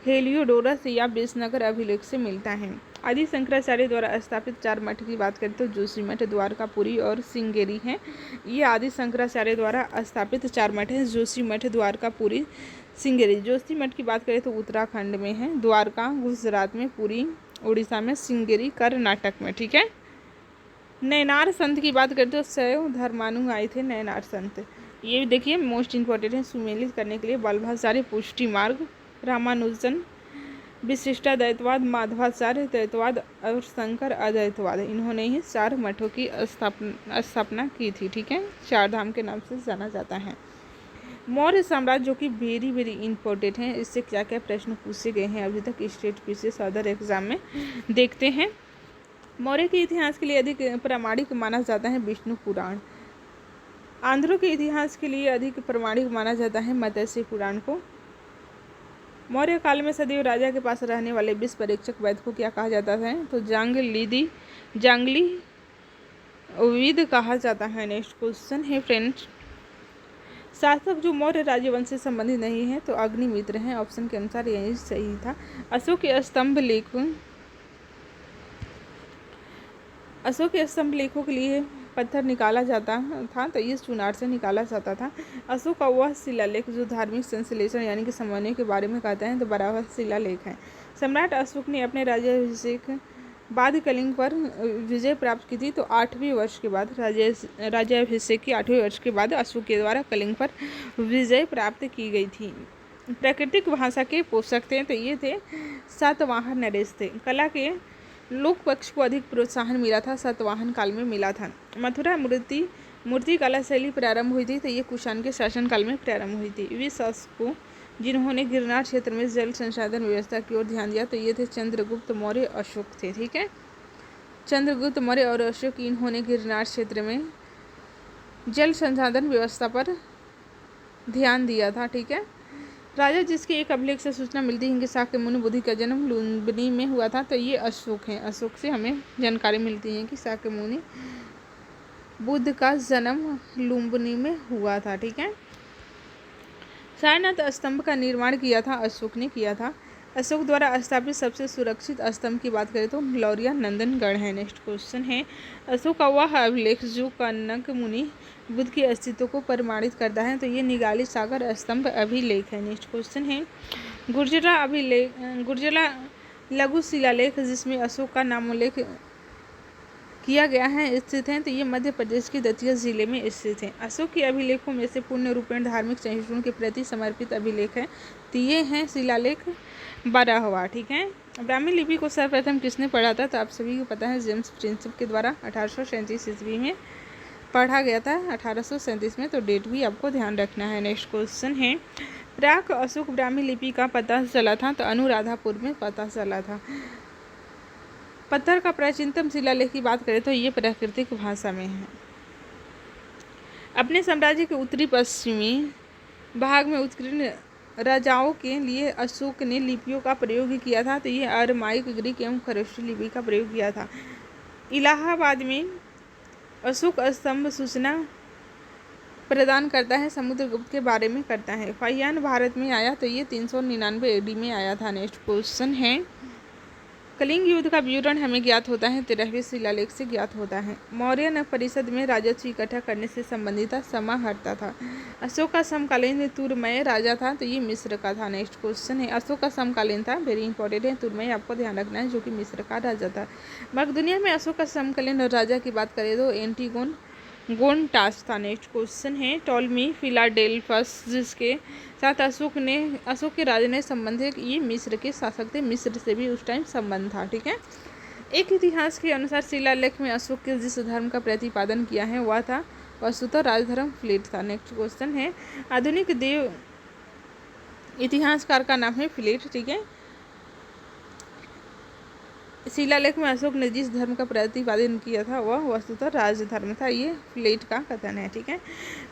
हेलियोडोरस या विजयनगर अभिलेख से मिलता है। आदि शंकराचार्य द्वारा स्थापित 4 मठ की बात करें तो जोशीमठ, द्वारकापुरी और सिंगेरी हैं। ये आदि शंकराचार्य द्वारा स्थापित 4 मठ हैं, जोशीमठ, द्वारकापुरी, सिंगेरी। जोशीमठ की बात करें तो उत्तराखंड में है, द्वारका गुजरात में, पुरी उड़ीसा में, सिंगेरी कर्नाटक में। ठीक है, नैनार संत की बात करें तो शैव धर्मानु आए थे नैनार संत। ये देखिए मोस्ट इंपॉर्टेंट है सुमेलित करने के लिए। वल्लभाचार्य पुष्टि मार्ग, रामानुजन विशिष्टा द्वैतवाद, माधवाचार्य द्वैतवाद और शंकर अद्वैतवाद, इन्होंने ही 4 मठों की स्थापना की थी। ठीक है, 4 धाम के नाम से जाना जाता है। मौर्य साम्राज्य, जो कि वेरी इंपॉर्टेंट है, इससे क्या क्या प्रश्न पूछे गए हैं अभी तक स्टेट पीसीएस अदर एग्जाम में, देखते हैं। मौर्य के इतिहास के लिए अधिक प्रामाणिक माना जाता है विष्णु पुराण। आंध्रों के इतिहास के लिए अधिक प्रामाणिक माना जाता है मत्स्य पुराण को। मौर्य काल में सदैव राजा के पास रहने वाले 20 परीक्षक वैद्य को क्या कहा जाता है, तो जांगली विद कहा जाता है। नेक्स्ट क्वेश्चन है फ्रेंड्स, शासक जो मौर्य राजवंश से संबंधित नहीं है तो अग्निमित्र हैं, ऑप्शन के अनुसार यही सही था। अशोक के स्तंभ लेखों के लिए पत्थर निकाला जाता था, तो ये चुनार से निकाला जाता था। अशोक का वह शिलालेख जो धार्मिक संश्लेषण यानी कि समन्वय के बारे में कहते हैं, तो बराबर शिलालेख है। सम्राट अशोक ने अपने राज्याभिषेक बाद कलिंग पर विजय प्राप्त की थी। तो 8वें वर्ष के बाद राज्याभिषेक की 8वें वर्ष के बाद अशोक के द्वारा कलिंग पर विजय प्राप्त की गई थी। प्राकृतिक भाषा के पोषक थे, तो ये थे सातवाहन नरेश थे। कला के लोक पक्ष को अधिक प्रोत्साहन मिला था, सातवाहन काल में मिला था। मथुरा मूर्ति कला शैली प्रारंभ हुई थी, तो ये कुषाण के शासनकाल में प्रारंभ हुई थी। वे शासकों जिन्होंने गिरनार क्षेत्र में जल संसाधन व्यवस्था की ओर ध्यान दिया, तो ये थे चंद्रगुप्त मौर्य, अशोक थे। ठीक है, चंद्रगुप्त मौर्य और अशोक, इन्होंने गिरनार क्षेत्र में जल संसाधन व्यवस्था पर ध्यान दिया था। ठीक है, राजा जिसके एक अभिलेख से सूचना मिलती है कि शाक्यमुनि बुद्धि का जन्म लुम्बिनी में हुआ था, तो ये अशोक हैं। अशोक से हमें जानकारी मिलती है कि शाक्यमुनि बुद्ध का जन्म लुम्बिनी में हुआ था। ठीक है, सारनाथ स्तंभ का निर्माण किया था, अशोक ने किया था। अशोक द्वारा स्थापित सबसे सुरक्षित स्तंभ की बात करें तो लौरिया नंदनगढ़ है। नेक्स्ट क्वेश्चन है, अशोक का वह अभिलेख जो कनक मुनि बुद्ध के अस्तित्व को प्रमाणित करता है, तो ये निगाली सागर स्तंभ अभिलेख है। नेक्स्ट क्वेश्चन है, गुर्जरा लघु शिलालेख जिसमें अशोक का नामोल्लेख किया गया है स्थित हैं, तो ये मध्य प्रदेश के दतिया जिले में स्थित हैं। अशोक के अभिलेखों में से पूर्ण रूपेण धार्मिक सहिष्णुता के प्रति समर्पित अभिलेख है, तो ये हैं शिलालेख 12वां। ठीक है, ब्राह्मी लिपि को सर्वप्रथम किसने पढ़ा था, तो आप सभी को पता है जेम्स प्रिंसेप के द्वारा 1837 ईस्वी में पढ़ा गया था, 1837 में। तो डेट भी आपको ध्यान रखना है। नेक्स्ट क्वेश्चन है, प्राक अशोक ब्राह्मी लिपि का पता चला था, तो अनुराधापुर में पता चला था। पत्थर का प्राचीनतम शिलालेख की बात करें तो ये प्राकृतिक भाषा में है। अपने साम्राज्य के उत्तरी पश्चिमी भाग में उत्कीर्ण राजाओं के लिए अशोक ने लिपियों का प्रयोग किया था, तो ये अरमाइक, ग्रीक एवं खरोष्टी लिपि का प्रयोग किया था। इलाहाबाद में अशोक स्तंभ सूचना प्रदान करता है, समुद्रगुप्त के बारे में करता है। फाहियान भारत में आया, तो ये 399 AD में आया था। नेक्स्ट क्वेश्चन है, कलिंग युद्ध का विवरण हमें ज्ञात होता है 13वें शिलालेख से ज्ञात होता है। मौर्य परिषद में राजस्व इकट्ठा करने से संबंधित समाहर्ता था। अशोक का समकालीन तुरमय राजा था, तो ये मिस्र का था। नेक्स्ट क्वेश्चन है, अशोक का समकालीन था, वेरी इंपॉर्टेंट है, तुरमय आपको ध्यान रखना है, जो कि मिस्र का राजा था। मग दुनिया में अशोक का समकालीन राजा की बात करें तो एंटीगोन गोनटास था। नेक्स्ट क्वेश्चन है, टॉलमी फिलाडेल्फस जिसके साथ अशोक के राजा ने संबंध है, ये मिस्र के शासक थे, मिस्र से भी उस टाइम संबंध था। ठीक है, एक इतिहास के अनुसार शिलालेख में अशोक के जिस धर्म का प्रतिपादन किया है वह था वस्तुतः राजधर्म फ्लेट था। नेक्स्ट क्वेश्चन है, आधुनिक देव इतिहासकार का नाम है फ्लेट। ठीक है, शिलालेख में अशोक ने जिस धर्म का प्रतिपादन किया था वह वस्तुतः राजधर्म था, ये फ्लेट का कथन है। ठीक है,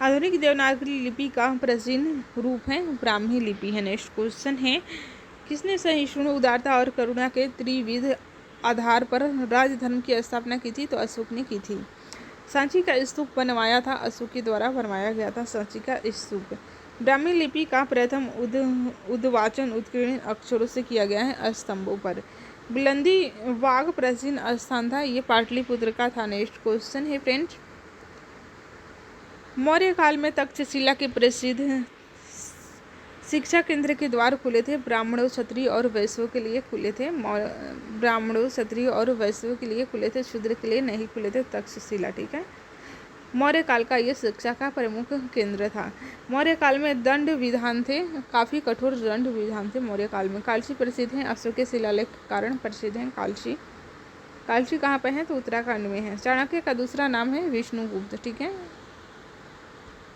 आधुनिक देवनागरी लिपि का प्राचीन रूप है ब्राह्मी लिपि है। नेक्स्ट क्वेश्चन है, किसने सहिष्णु, उदारता और करुणा के त्रिविध आधार पर राजधर्म की स्थापना की थी, तो अशोक ने की थी। सांची का स्तूप बनवाया था, अशोक के द्वारा बनवाया गया था सांची का स्तूप। ब्राह्मी लिपि का प्रथम उद्वाचन उत्कीर्ण अक्षरों से किया गया है स्तंभों पर। बुलंदी वाग प्राचीन स्थान था, ये पाटलिपुत्र का था। नेक्स्ट क्वेश्चन है फ्रेंड्स, मौर्य काल में तक्षशिला के प्रसिद्ध शिक्षा केंद्र के द्वार खुले थे, ब्राह्मणों, क्षत्रिय और वैश्यों के लिए खुले थे। ब्राह्मणों, क्षत्रिय और वैश्यों के लिए खुले थे, शूद्र के लिए नहीं खुले थे तक्षशिला। ठीक है, मौर्य काल का ये शिक्षा का प्रमुख केंद्र था। मौर्य काल में दंड विधान थे, काफ़ी कठोर दंड विधान थे मौर्य काल में। कालची प्रसिद्ध हैं, अशोक के शिलालेख के कारण प्रसिद्ध हैं कालची। कालची कहाँ पे है, तो उत्तराखंड में है। चाणक्य का दूसरा नाम है विष्णुगुप्त। ठीक है,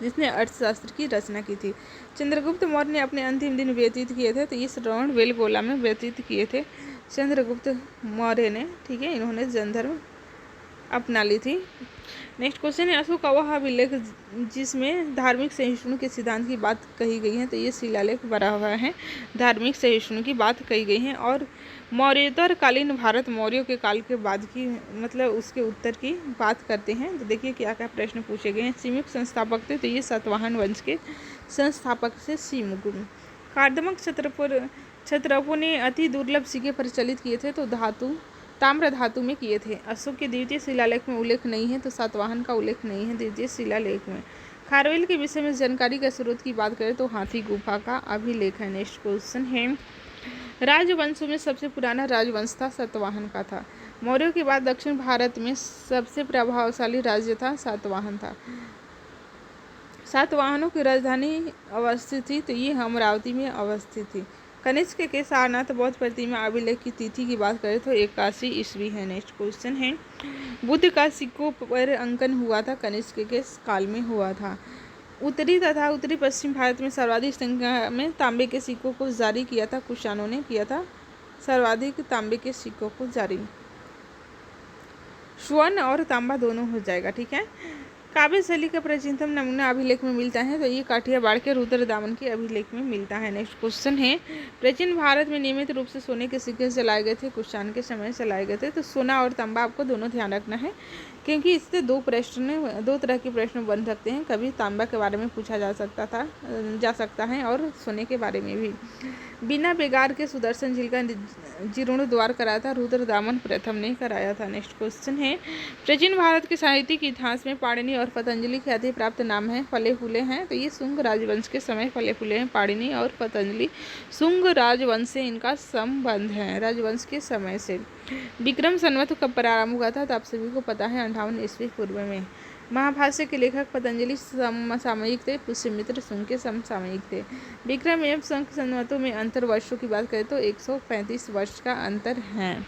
जिसने अर्थशास्त्र की रचना की थी। चंद्रगुप्त मौर्य ने अपने अंतिम दिन व्यतीत किए थे, तो ये श्रवण बेलगोला में व्यतीत किए थे चंद्रगुप्त मौर्य ने। ठीक है, इन्होंने जैन धर्म अपना ली थी। नेक्स्ट क्वेश्चन है, अशोक का वह अभिलेख जिसमें धार्मिक सहिष्णु के सिद्धांत की बात कही गई है, तो ये शिलालेख बना हुआ है, धार्मिक सहिष्णु की बात कही गई है। और मौर्योत्तर कालीन भारत मौर्यों के काल के बाद की, मतलब उसके उत्तर की बात करते हैं। तो देखिए क्या क्या प्रश्न पूछे गए हैं। सीमुक संस्थापक थे, तो ये सातवाहन वंश के संस्थापक से सीमुक। कार्दमक क्षत्रपों ने अति दुर्लभ सिक्के प्रचलित किए थे, तो ताम्र धातु में किए थे। अशोक के द्वितीय शिलालेख में उल्लेख नहीं है, तो सातवाहन का उल्लेख नहीं है द्वितीय शिलालेख में। खारवेल के विषय में जानकारी का स्रोत की बात करें तो हाथी गुफा का अभिलेख है। नेक्स्ट क्वेश्चन है, राजवंशों में सबसे पुराना राजवंश था सातवाहन का था। मौर्यों के बाद दक्षिण भारत में सबसे प्रभावशाली राज्य था सातवाहन था। सातवाहनों की राजधानी अवस्थित थी तो ये अमरावती में अवस्थित थी। कनिष्क के सारनाथ बौद्ध प्रतिमा अभिलेख की तिथि की बात करें तो 81 ईस्वी है। नेक्स्ट क्वेश्चन है, बुद्ध का सिक्कों पर अंकन हुआ था कनिष्क के काल में हुआ था। उत्तरी तथा उत्तरी पश्चिम भारत में सर्वाधिक संख्या में तांबे के सिक्कों को जारी किया था कुषाणों ने किया था सर्वाधिक तांबे के सिक्कों को जारी। स्वर्ण और तांबा दोनों हो जाएगा, ठीक है। काव्य शैली का प्राचीनतम नमूना अभिलेख में मिलता है तो ये काठियावाड़ के रुद्रदामन के अभिलेख में मिलता है। नेक्स्ट क्वेश्चन है, प्राचीन भारत में नियमित रूप से सोने के सिक्के चलाए गए थे कुषाण के समय चलाए गए थे। तो सोना और तांबा आपको दोनों ध्यान रखना है क्योंकि इससे दो तरह के प्रश्न बन सकते हैं। कभी तांबा के बारे में पूछा जा सकता है और सोने के बारे में भी। बिना बेगार के सुदर्शन झील का जीर्णोद्धार कराया था रुद्रदामन प्रथम ने कराया था। नेक्स्ट क्वेश्चन है, प्राचीन भारत के साहित्यिक इतिहास में पाणिनि और पतंजलि ख्याति प्राप्त नाम है फले फूले हैं तो ये शुंग राजवंश के समय फले फूले हैं। पाणिनि और पतंजलि शुंग राजवंश से इनका संबंध है, राजवंश के समय से। विक्रम संवत कब प्रारंभ हुआ था तो आप सभी को पता है 58 ईस्वी पूर्व में। महाभाष्य के लेखक पतंजलि समसामयिक थे, पुष्यमित्र शुंग के समसामयिक थे। विक्रम एवं शंख संवतों में अंतर वर्षों की बात करें तो 135 वर्ष का अंतर है।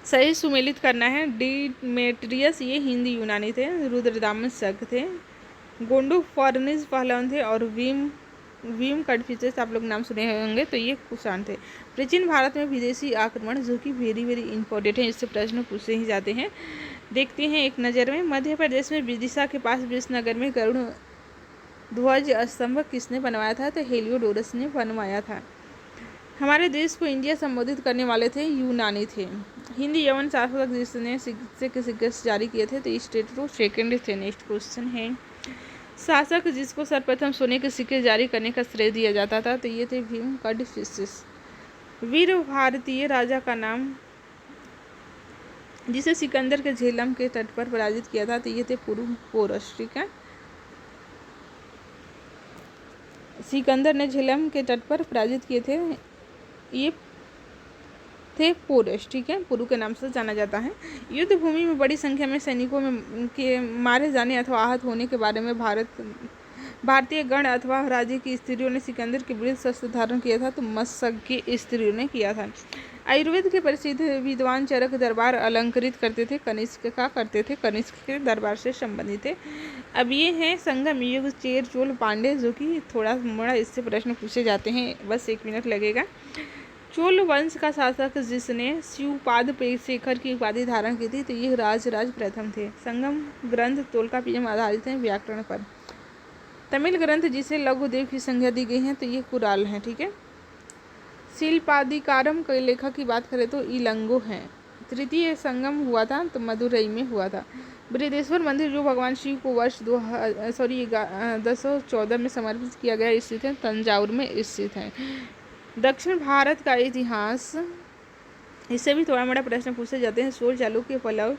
सही सुमेलित करना है। डिमेट्रियस ये हिंदी यूनानी थे, रुद्रदामन शक थे, गोंडू फर्निस पहलवान थे और भीम कड़फिचस आप लोग नाम सुने होंगे तो ये कुषाण थे। प्राचीन भारत में विदेशी आक्रमण जो कि वेरी इंपॉर्टेंट है, इससे प्रश्न पूछे ही जाते हैं। देखते हैं एक नज़र में। मध्य प्रदेश में विदिशा के पास विजयनगर में गरुड़ ध्वज स्तंभ किसने बनवाया था तो हेलियोडोरस ने बनवाया था। हमारे देश को इंडिया संबोधित करने वाले थे यूनानी थे। हिंदी यवन शासक जिसने सिक्के जारी किए थे तो स्टेटो सेकंड थे। नेक्स्ट क्वेश्चन है, शासक जिसको सर्वप्रथम सोने के सिक्के जारी करने का श्रेय दिया जाता था तो ये थे भीम कड़फिचस। वीर भारतीय राजा का नाम जिसे सिकंदर के झेलम के तट पर पराजित किया था तो ये थे पोरस, ठीक है। सिकंदर ने झेलम के तट पर पराजित किए थे, ये थे पोरस, ठीक है, पुरु के नाम से जाना जाता है। युद्ध भूमि में बड़ी संख्या में सैनिकों में के मारे जाने अथवा आहत होने के बारे में भारतीय गण अथवा राज्य की स्त्रियों ने सिकंदर के विरुद्ध शस्त्र धारण किया था तो मत्स्य स्त्रियों ने किया था। आयुर्वेद के प्रसिद्ध विद्वान चरक दरबार अलंकृत करते थे, कनिष्क का करते थे, कनिष्क के दरबार से संबंधित थे। अब ये हैं संगम युग चेर चोल पांडे जो कि थोड़ा मोड़ा इससे प्रश्न पूछे जाते हैं, बस 1 मिनट लगेगा। चोल वंश का शासक जिसने शिवपाद शेखर की उपाधि धारण की थी तो ये राजराज प्रथम थे। संगम ग्रंथ तोल्कापियम आधारित हैं व्याकरण पर। तमिल ग्रंथ जिसे लघुदेव की संज्ञा दी गई है तो ये कुराल है, ठीक है। शिल्पाधिकारम के लेखक की बात करें तो इलंगो हैं। तृतीय संगम हुआ था तो मदुरई में हुआ था। बृहदेश्वर मंदिर जो भगवान शिव को वर्ष 1214 में समर्पित किया गया स्थित है, तंजावुर में स्थित है। दक्षिण भारत का इतिहास, इससे भी थोड़ा मोड़ा प्रश्न पूछे जाते हैं। चोल चालुक्य पल्लव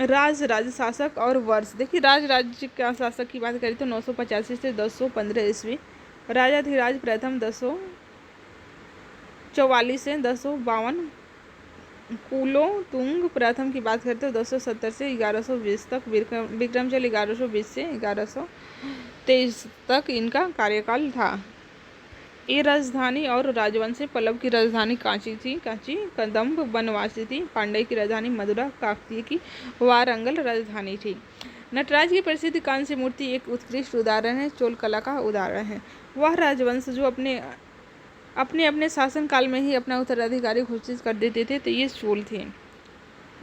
राज शासक और वर्ष। देखिए राज्य का शासक की बात करें तो 985 से 1015 ईस्वी। राजाधिराज प्रथम 1044 से 1052। कुलोतुंग प्रथम की बात करते तो 1070 से 1120 तक। विक्रमचल 1120 से 1123 तक इनका कार्यकाल था। ये राजधानी और राजवंशी पल्लव की राजधानी कांची थी, कदम्ब बनवासी थी। पांड्य की राजधानी मदुरा, काकतीय की वारंगल राजधानी थी। नटराज की प्रसिद्ध कांस्य मूर्ति एक उत्कृष्ट उदाहरण है, चोल कला का उदाहरण है। वह राजवंश जो अपने शासनकाल में ही अपना उत्तराधिकारी घोषित कर देते थे तो ये चोल थे।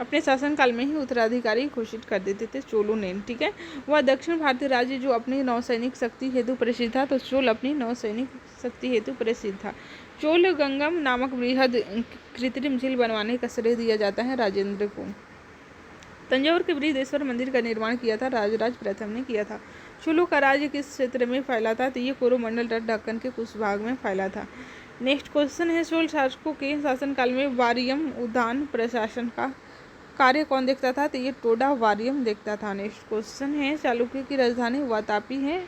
अपने शासनकाल में ही उत्तराधिकारी घोषित कर देते थे चोलों ने, ठीक है। वह दक्षिण भारतीय राज्य जो अपनी नौसैनिक शक्ति हेतु प्रसिद्ध था तो चोल अपनी नौसैनिक शक्ति हेतु प्रसिद्ध था। चोल गंगम नामक बृहद कृत्रिम झील बनवाने का श्रेय दिया जाता है राजेंद्र को। तंजावुर के बृहदेश्वर मंदिर का निर्माण किया था राजराज प्रथम ने किया था। चोलों का राज्य किस क्षेत्र में फैला था तो ये कोरोमंडल तट दक्कन के कुछ भाग में फैला था। नेक्स्ट क्वेश्चन है, चोल शासकों के शासनकाल में वारियम उद्यान प्रशासन का कार्य कौन देखता था तो ये टोडा वारियम देखता था। नेक्स्ट क्वेश्चन है, चालुक्य की राजधानी वातापी है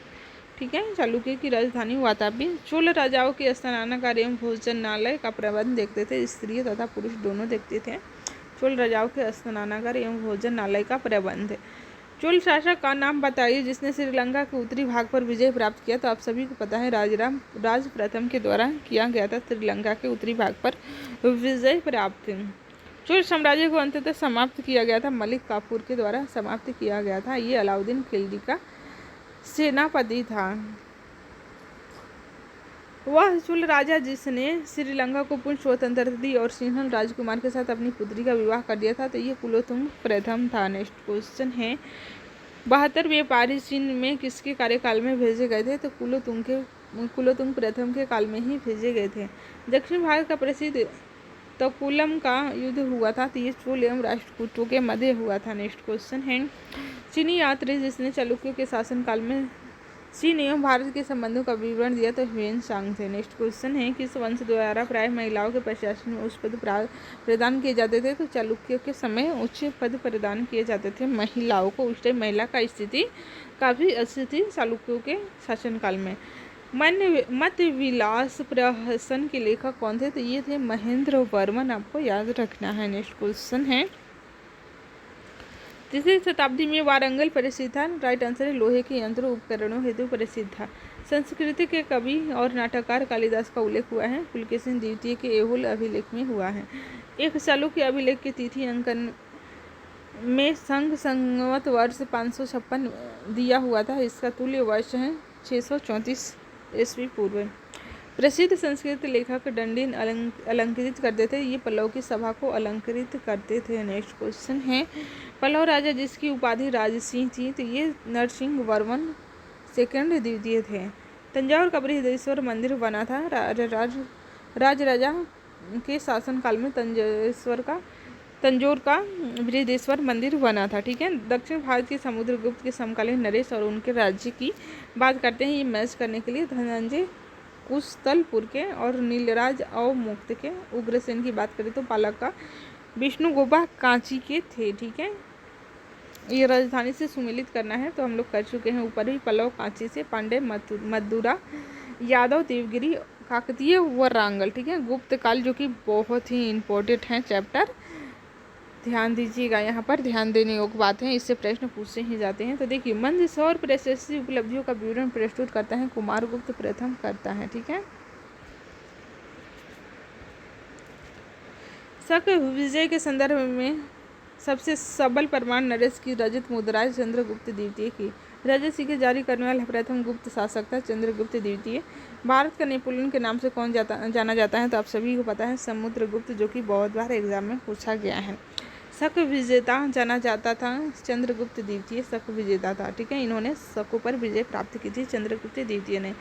ठीक है। चालुक्य की राजधानी वातापी। चोल राजाओं के स्नानागार एवं भोजनालय का प्रबंध देखते थे, स्त्री तथा पुरुष दोनों देखते थे। चोल राजाओं के स्नानागार एवं भोजनालय का प्रबंध। चोल शासक का नाम बताइए जिसने श्रीलंका के उत्तरी भाग पर विजय प्राप्त किया। तो आप सभी को पता है राज प्रथम के द्वारा किया गया था श्रीलंका के उत्तरी भाग पर विजय प्राप्त। चोल साम्राज्य को अंततः समाप्त किया गया था, मलिक काफूर के द्वारा समाप्त किया गया था। ये अलाउद्दीन खिलजी का सेनापति था। वह चोल राजा जिसने श्रीलंका को पूर्ण स्वतंत्रता दी और सिंहल राजकुमार के साथ अपनी पुत्री का विवाह कर दिया था। तो ये कुलोत्तुंग प्रथम था। नेक्स्ट क्वेश्चन है 72 व्यापारी चीन में किसके कार्यकाल में भेजे गए थे। तो कुलोत्तुंग प्रथम के काल में ही भेजे गए थे। दक्षिण भारत का प्रसिद्ध तकुलम का युद्ध हुआ था। तो ये चोल एवं राष्ट्रकूटों के मध्य हुआ था। नेक्स्ट क्वेश्चन है चीनी यात्री जिसने चालुक्यों के शासनकाल में चीन एवं भारत के संबंधों का विवरण दिया तो ह्वेन-सांग थे। नेक्स्ट क्वेश्चन है किस वंश द्वारा प्राय महिलाओं के प्रशासन में उच्च पद प्रदान किए जाते थे। तो चालुक्यों के समय उच्च पद प्रदान किए जाते थे महिलाओं को। उस टाइम महिला का स्थिति काफ़ी अच्छी थी चालुक्यों के शासनकाल में। मध्य विलास प्रहसन के लेखक कौन थे। तो ये थे महेंद्र वर्मन, आपको याद रखना है। नेक्स्ट क्वेश्चन है 3वीं शताब्दी में वारंगल प्रसिद्ध था। राइट आंसर है लोहे के यंत्रों उपकरणों हेतु प्रसिद्ध था। संस्कृत के कवि और नाटककार कालिदास का उल्लेख हुआ है पुलकेशिन द्वितीय के ऐहोल अभिलेख में हुआ है। एक चालुक्य अभिलेख की तिथि अंकन में संघ संवत वर्ष 556 दिया हुआ था। इसका तुल्य वर्ष है 634 ईस्वी पूर्व। प्रसिद्ध संस्कृत लेखक दंडिन अलंकृत करते थे। ये पल्लव की सभा को अलंकृत करते थे। नेक्स्ट क्वेश्चन है पल्लव राजा जिसकी उपाधि राजसिंह थी। तो ये नरसिंह वर्मन सेकंड द्वितीय थे। तंजौर का बृहदेश्वर मंदिर बना था। राजा के शासनकाल में तंजौर का बृहदेश्वर मंदिर बना था। ठीक है। दक्षिण भारत के समुद्रगुप्त के समकालीन नरेश और उनके राज्य की बात करते हैं। ये मैच करने के लिए धनंजय कुशतलपुर के और नीलराज अवमुक्त के। उग्रसेन की बात करें तो पालक का विष्णुगोपा कांची के थे। ठीक है। ये राजधानी से सुमेलित करना है तो हम लोग कर चुके हैं ऊपर ही। पल्लव कांची से, पांडे मदुरा, यादव देवगिरी, काकतीय वरांगल। ठीक है। गुप्त काल जो कि बहुत ही इम्पोर्टेंट है चैप्टर, ध्यान दीजिएगा। यहाँ पर ध्यान देने योग्य बात है, इससे प्रश्न पूछे ही जाते हैं। तो देखिए मंद सौर प्रशस्ति उपलब्धियों का विवरण प्रस्तुत करता है कुमारगुप्त प्रथम करता है। ठीक है। शक विजय के संदर्भ में सबसे सबल प्रमाण नरेश की रजत मुद्रा चंद्रगुप्त द्वितीय की। रजत के जारी करने वाला प्रथम गुप्त शासक था चंद्रगुप्त द्वितीय। भारत का नेपोलियन के नाम से कौन जाना जाता है। तो आप सभी को पता है समुद्रगुप्त, जो कि बहुत बार एग्जाम में पूछा गया है। शक विजेता जाना जाता था चंद्रगुप्त द्वितीय शक विजेता था। ठीक है। इन्होंने शकों पर विजय प्राप्त की थी चंद्रगुप्त द्वितीय ने।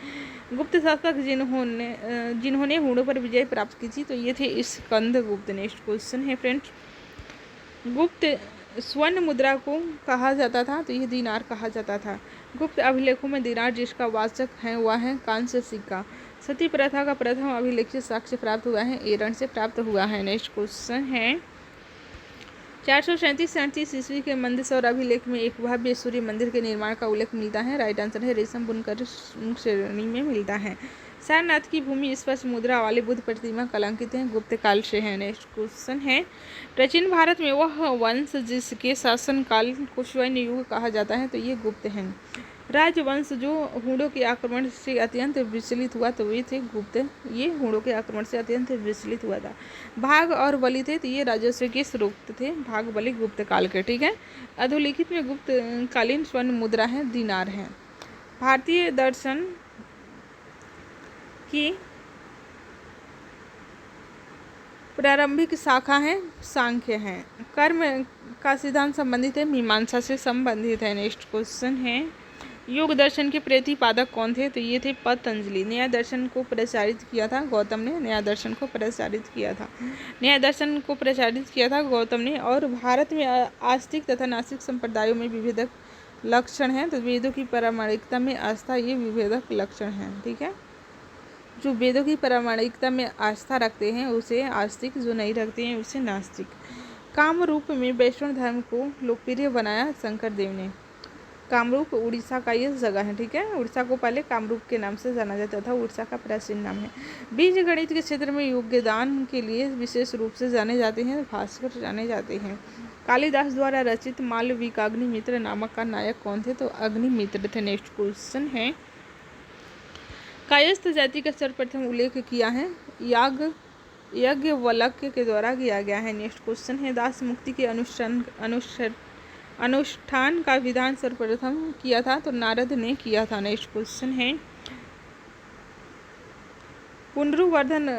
गुप्त शासक जिन्होंने हुणों पर विजय प्राप्त की थी तो ये थे स्कंदगुप्त। नेक्स्ट क्वेश्चन है फ्रेंड्स गुप्त स्वर्ण मुद्रा को कहा जाता था। तो यह दीनार कहा जाता था। गुप्त अभिलेखों में दीनार जिसका वाचक है वह है कांस्य सिक्का। सती प्रथा का प्रथम अभिलेखित साक्ष्य प्राप्त हुआ है एरन से प्राप्त हुआ है। नेक्स्ट क्वेश्चन है 437 ईस्वी के मंदसौर अभिलेख में एक भव्य सूर्य मंदिर के निर्माण का उल्लेख मिलता है। राइट आंसर है रेशम बुनकर श्रेणी में मिलता है। सारनाथ की भूमि स्पष्ट मुद्रा वाली बुद्ध प्रतिमा कलंकित है, गुप्त काल से है। नेक्स्ट क्वेश्चन है प्राचीन भारत में वह वंश जिसके शासनकाल को स्वर्ण युग कहा जाता है तो ये गुप्त हैं। राजवंश जो हुणों के आक्रमण से अत्यंत विचलित हुआ तो वे थे गुप्त। ये हुणों के आक्रमण से अत्यंत विचलित हुआ था। भाग और बलि थे तो ये राजस्व के स्रोत थे। भाग बलि गुप्त काल के। ठीक है। अधोलिखित में गुप्त कालीन स्वर्ण मुद्रा है, दीनार है। भारतीय दर्शन की प्रारंभिक शाखा है सांख्य है। कर्म का सिद्धांत संबंधित है, मीमांसा से संबंधित है। नेक्स्ट क्वेश्चन है योग दर्शन के प्रतिपादक कौन थे। तो ये थे पतंजलि। न्याय दर्शन को प्रचारित किया था गौतम ने। न्याय दर्शन को प्रचारित किया था गौतम ने। और भारत में आस्तिक तथा नास्तिक संप्रदायों में विभेदक लक्षण है। तो वेदों की प्रामाणिकता में आस्था ये विभेदक लक्षण है। ठीक है। जो वेदों की प्रामाणिकता में आस्था रखते हैं उसे आस्तिक, जो नहीं रखते हैं उसे नास्तिक। काम रूप में वैष्णव धर्म को लोकप्रिय बनाया शंकर देव ने। कामरूप उड़ीसा का ये जगह है, ठीक है। उड़ीसा को पहले कामरूप के नाम से जाना जाता था, उड़ीसा का प्राचीन नाम है। बीज गणित के क्षेत्र में योगदान के लिए विशेष रूप से जाने जाते हैं भास्कर जाने जाते हैं। कालिदास द्वारा रचित मालविकाग्निमित्र नामक का नायक कौन थे? तो अग्निमित्र थे। नेक्स्ट क्वेश्चन है, कायस्थ जाति का सर्वप्रथम उल्लेख किया है याज्ञवल्क्य के द्वारा किया गया है। नेक्स्ट क्वेश्चन है, दास मुक्ति के अनुष्ठान का विधान सर्वप्रथम किया था? तो नारद ने किया था। नेक्स्ट क्वेश्चन है, पुनरुवर्धन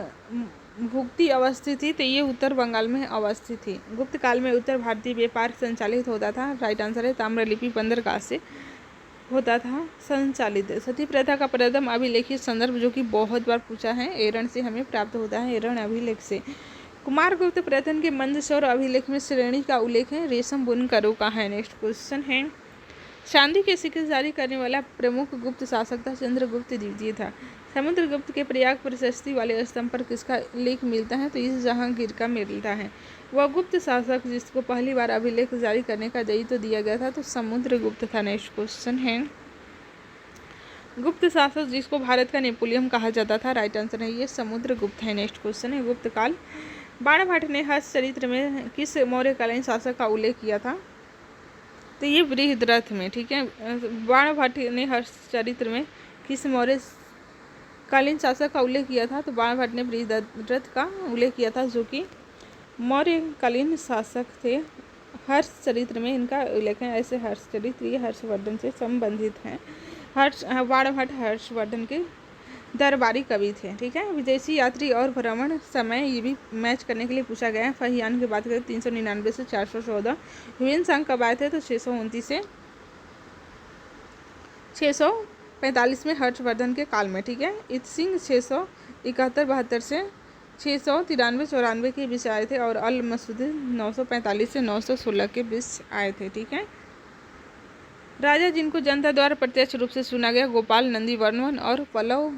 भुक्ति अवस्थित थी? तो ये उत्तर बंगाल में अवस्थित थी। गुप्त काल में उत्तर भारतीय व्यापार संचालित होता था। राइट आंसर है, ताम्रलिपि बंदरगाह से होता था संचालित। सती प्रथा का प्रथम अभिलेखित संदर्भ जो कि बहुत बार पूछा है, एरण से हमें प्राप्त होता है, एरण अभिलेख से। कुमारगुप्त प्रथम के मंदसौर अभिलेख में श्रेणी का उल्लेख है, रेशम बुनकरों का है। नेक्स्ट क्वेश्चन है, चांदी के सिक्के जारी करने वाला प्रमुख गुप्त शासक था? चंद्रगुप्त द्वितीय था। समुद्रगुप्त के प्रयाग प्रशस्ति वाले स्तंभ पर किसका लेख मिलता है? तो इस जहांगीर का मिलता है। वह गुप्त शासक जिसको पहली बार अभिलेख जारी करने का दायित्व दिया गया था? तो समुद्रगुप्त था। नेक्स्ट क्वेश्चन है, गुप्त शासक जिसको भारत का नेपोलियन कहा जाता था? राइट आंसर है ये समुद्रगुप्त है। नेक्स्ट क्वेश्चन है, गुप्त काल बाणभट्ट ने हर्ष चरित्र में किस मौर्यकालीन शासक का उल्लेख किया था? तो ये बृहद्रथ में, ठीक है। बाणभट्ट ने हर्ष चरित्र में किस मौर्यकालीन शासक का उल्लेख किया था? तो बाणभट्ट ने बृहद्रथ का उल्लेख किया था, जो कि मौर्यकालीन शासक थे। हर्ष चरित्र में इनका उल्लेख है। ऐसे हर्ष चरित्र ये हर्षवर्धन से संबंधित हैं। बाणभट्ट हर्षवर्धन के दरबारी कवि थे, ठीक है। विदेशी यात्री और भ्रमण समय ये भी मैच करने के लिए पूछा गया है। फहियान की बात करें 399 से 414। ह्यूएन सांग कब आए थे? तो 629 से 645 में हर्षवर्धन के काल में, ठीक है। इत्सिंग 671-72 से 693-94 के बीच आए थे और अल मसूद 945 से 916 के बीच आए थे, ठीक है। राजा जिनको जनता द्वारा प्रत्यक्ष रूप से चुना गया गोपाल नंदीवर्मन और पल्लव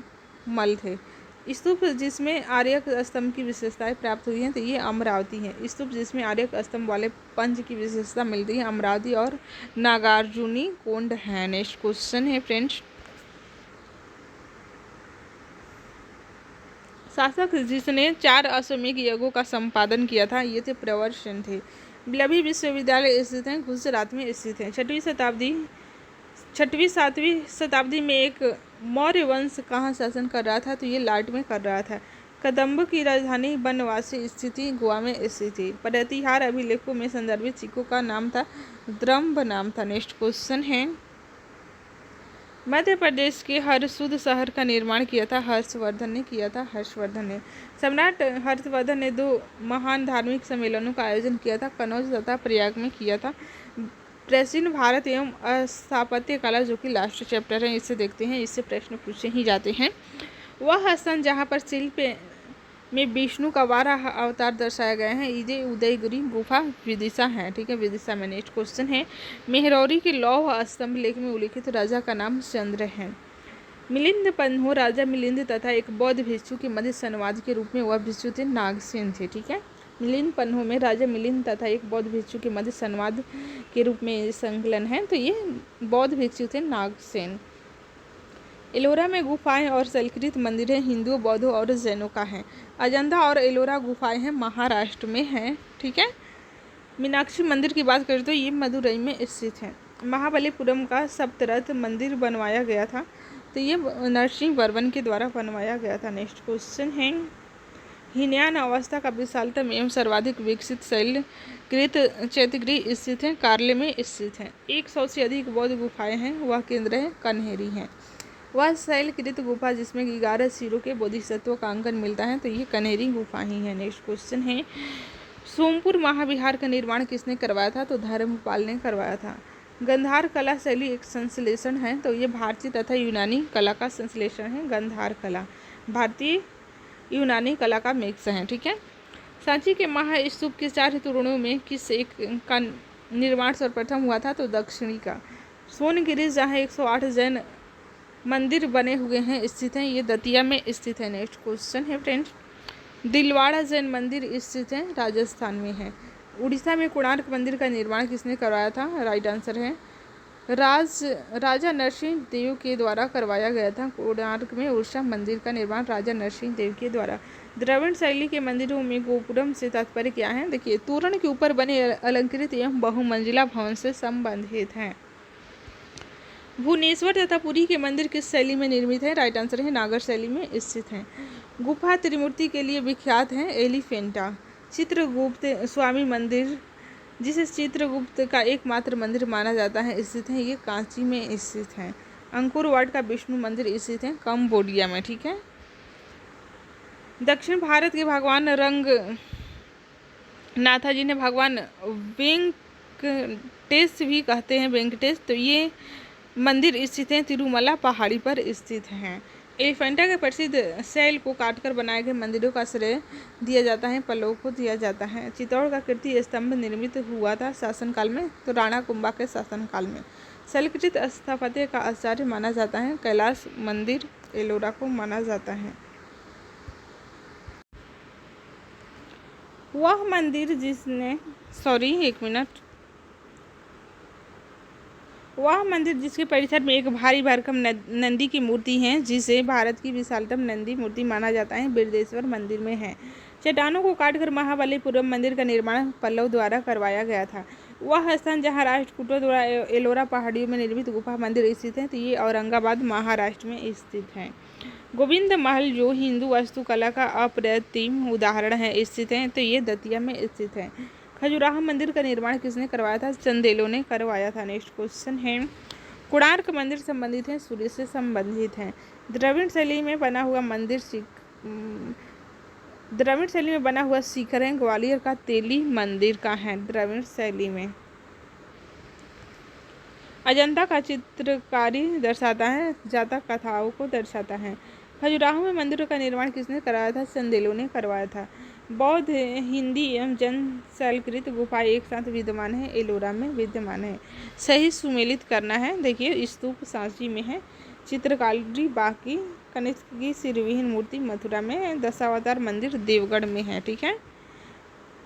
मल थे। स्तूप जिसमें आर्यक स्तंभ की विशेषताएं प्राप्त हुई हैं? तो ये अमरावती है। स्तूप जिसमें आर्यक स्तंभ वाले पंच की विशेषता मिलती है, अमरावती और नागार्जुनी कोंड है। नेक्स्ट क्वेश्चन है फ्रेंड्स, शासक जिसने 4 अश्वमेध यज्ञों का संपादन किया था? ये थे प्रवर सेन थे। बिलभी विश्वविद्यालय स्थित है, गुजरात में स्थित है। 6वीं-7वीं शताब्दी में एक मौर्य वंश कहाँ शासन कर रहा था? तो ये लाट में कर रहा था। कदम्ब की राजधानी बनवासी स्थित गोवा में स्थित थी। प्रतिहार अभिलेखों में संदर्भित सिक्कों का नाम था द्रम्ब नाम था। नेक्स्ट क्वेश्चन है, मध्य प्रदेश के हरसुद शहर का निर्माण किया था? हर्षवर्धन ने किया था। हर्षवर्धन ने। सम्राट हर्षवर्धन ने 2 महान धार्मिक सम्मेलनों का आयोजन किया था, कनौज तथा प्रयाग में किया था। प्राचीन भारत एवं स्थापत्य कला जो कि लास्ट चैप्टर है, इससे देखते हैं, इससे प्रश्न पूछे ही जाते हैं। वह स्थान जहाँ पर शिल्प में विष्णु का 12 अवतार दर्शाया गया है, इसे उदयगिरी गुफा विदिशा है, ठीक है, विदिशा में। नेक्स्ट क्वेश्चन है, मेहरौरी के लौह स्तंभ लेख में उल्लिखित राजा का नाम चंद्र है। मिलिंद पन्हो राजा मिलिंद तथा एक बौद्ध भिक्षु के मध्य संवाद के रूप में वह भिक्षु थे नागसेन थे, ठीक है। मिलिंद पन्हो में राजा मिलिंद तथा एक बौद्ध भिक्षु के मध्य संवाद के रूप में संकलन है, तो ये बौद्ध भिक्षु थे नागसेन। एलोरा में गुफाएं और शैलकृत मंदिर है, हिंदुओं, बौद्धों और जैनों का है। अजंता और एलोरा गुफाएं हैं, महाराष्ट्र में हैं, ठीक है। मीनाक्षी मंदिर की बात करें तो ये मदुरई में स्थित है। महाबलीपुरम का सप्तरथ मंदिर बनवाया गया था, तो ये नरसिंह वर्मन के द्वारा बनवाया गया था। नेक्स्ट क्वेश्चन है, हीनयान अवस्था का विशालतम एवं सर्वाधिक विकसित शैलकृत चैत्यगृह स्थित है, कार्ले में स्थित है। 100 से अधिक बौद्ध गुफाएं हैं, वह केंद्र है कन्हेरी है। वह शैलकृत गुफा जिसमें 11 सिरों के बोधिसत्व का अंकन मिलता है, तो ये कन्हेरी गुफा ही है। नेक्स्ट क्वेश्चन है, सोमपुर महाविहार का निर्माण किसने करवाया था? तो धर्मपाल ने करवाया था। गंधार कला शैली एक संश्लेषण है, तो ये भारतीय तथा यूनानी कला का संश्लेषण है। गंधार कला भारतीय यूनानी कला का मिक्स है, ठीक है। सांची के महास्तूप के 4 तोरणों में किस एक का निर्माण सर्वप्रथम हुआ था? तो दक्षिणी का। सोनगिरी जहाँ 108 जैन मंदिर बने हुए हैं स्थित हैं, ये दतिया में स्थित है। नेक्स्ट क्वेश्चन है फ्रेंड्स, दिलवाड़ा जैन मंदिर स्थित है, राजस्थान में है। उड़ीसा में कोणार्क मंदिर का निर्माण किसने करवाया था? राइट आंसर है राजा नरसिंह देव के द्वारा करवाया गया था। कोणार्क में उषा मंदिर का निर्माण राजा नरसिंह देव के द्वारा। द्रविड़ शैली के मंदिरों में गोपुरम से तात्पर्य क्या है? देखिए, तोरण के ऊपर बने अलंकृत एवं बहुमंजिला भवन से संबंधित हैं। भुवनेश्वर तथा पुरी के मंदिर किस शैली में निर्मित है? राइट आंसर है नागर शैली में स्थित हैं। गुफा त्रिमूर्ति के लिए विख्यात है एलिफेंटा। चित्रगुप्त स्वामी मंदिर, जिसे चित्रगुप्त का एकमात्र मंदिर माना जाता है, स्थित है, ये कांची में स्थित है। अंकुर वाट का विष्णु मंदिर स्थित है कंबोडिया में। ठीक है। दक्षिण भारत के भगवान रंगनाथा जी ने भगवान वेंकटेश भी कहते हैं, वेंकटेश, तो ये मंदिर स्थित है तिरुमला पहाड़ी पर स्थित हैं। एलिफेंटा के प्रसिद्ध शैल को काटकर बनाए गए मंदिरों का श्रेय दिया जाता है पल्लवों को दिया जाता है। चित्तौड़ का कीर्ति स्तंभ निर्मित हुआ था शासनकाल में, तो राणा कुंभा के शासनकाल में। शैलकृत स्थापत्य का आचार्य माना जाता है कैलाश मंदिर एलोरा को माना जाता है। वह मंदिर जिसके परिसर में एक भारी भरकम नंदी की मूर्ति है, जिसे भारत की विशालतम नंदी मूर्ति माना जाता है, बिरदेश्वर मंदिर में है। चट्टानों को काटकर महाबलीपुरम मंदिर का निर्माण पल्लव द्वारा करवाया गया था। वह स्थान जहां राष्ट्रकूटों द्वारा एलोरा पहाड़ियों में निर्मित गुफा मंदिर स्थित है, तो ये औरंगाबाद महाराष्ट्र में स्थित है। गोविंद महल, जो हिंदू वास्तुकला का अप्रतिम उदाहरण है, स्थित है, तो ये दतिया में स्थित है। खजुराहो मंदिर का निर्माण किसने करवाया था? चंदेलों ने करवाया था। नेक्स्ट क्वेश्चन है, कोणार्क मंदिर संबंधित है सूर्य से संबंधित है। द्रविड़ शैली में बना हुआ शिखर है ग्वालियर का तेली मंदिर का है। द्रविड़ शैली में अजंता का चित्रकारी दर्शाता है, जातक कथाओं को दर्शाता है। खजुराहो में मंदिरों का निर्माण किसने कराया था? चंदेलों ने करवाया था। बौद्ध, हिंदी एवं जैन शैलकृत गुफाएं एक साथ विद्यमान है, एलोरा में विद्यमान है। सही सुमेलित करना है। देखिए, स्तूप सांची में है, चित्रकारी बाकी, कनिष्क की सिरविहीन मूर्ति मथुरा में, दशावतार मंदिर देवगढ़ में है। ठीक है।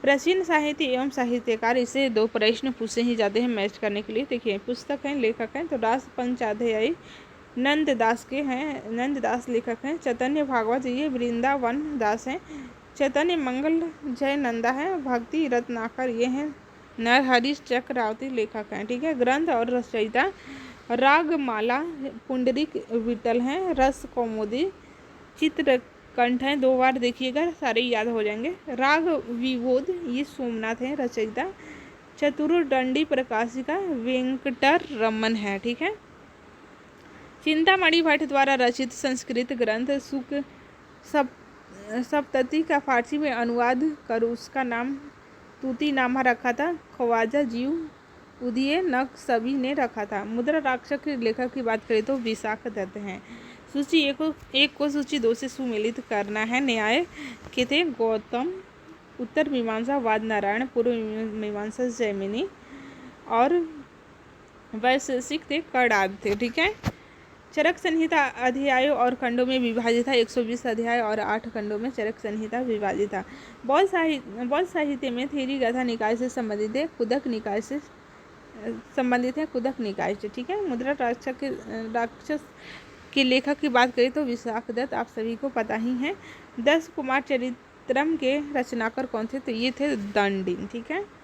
प्राचीन साहित्य एवं साहित्यकार, इसे 2 प्रश्न पूछे ही जाते हैं मैच करने के लिए। देखिए, पुस्तक हैं, लेखक हैं, तो रास पंचाध्यायी नंददास के हैं, नंददास लेखक हैं। चैतन्य भागवत, ये वृंदावन दास हैं। चैतन्य मंगल जय नंदा है। भक्ति रत्नाकर, ये हैं नरहरि चक्रवर्ती लेखक हैं। ठीक है। ग्रंथ और रचयिता रागमाला पुंडरीक विठल हैं। रस कौमुदी चित्रकंठ हैं, 2 बार देखिएगा सारे याद हो जाएंगे। राग विबोध, ये सोमनाथ हैं रचयिता। चतुर्दंडी प्रकाशिका वेंकटर रमन है। ठीक है। चिंतामणि भट्ट द्वारा रचित संस्कृत ग्रंथ सुख सप्तती का फारसी में अनुवाद कर उसका नाम तूतीनामा रखा था ख्वाजा जीव उदिय नक्शबी ने रखा था। मुद्रा राक्षस के लेखक की बात करें तो विशाख दत्त हैं। सूची एक को सूची 2 से सुमेलित करना है। न्याय के थे गौतम, उत्तर मीमांसा वाद नारायण, पूर्व मीमांसा जैमिनी और वैशेषिक थे कड़ाद थे। ठीक है। चरक संहिता अध्यायों और खंडों में विभाजित था। 120 अध्याय और 8 खंडों में चरक संहिता विभाजित था। बौद्ध साहित्य में थेरी गाथा निकाय से संबंधित है, कुदक निकाय से संबंधित है, कुदक निकाय से। ठीक है। मुद्रा राक्षस के लेखक की बात करें तो विशाख दत्त, आप सभी को पता ही है। 10 कुमार चरित्रम के रचनाकार कौन थे? तो ये थे दंडिन। ठीक है।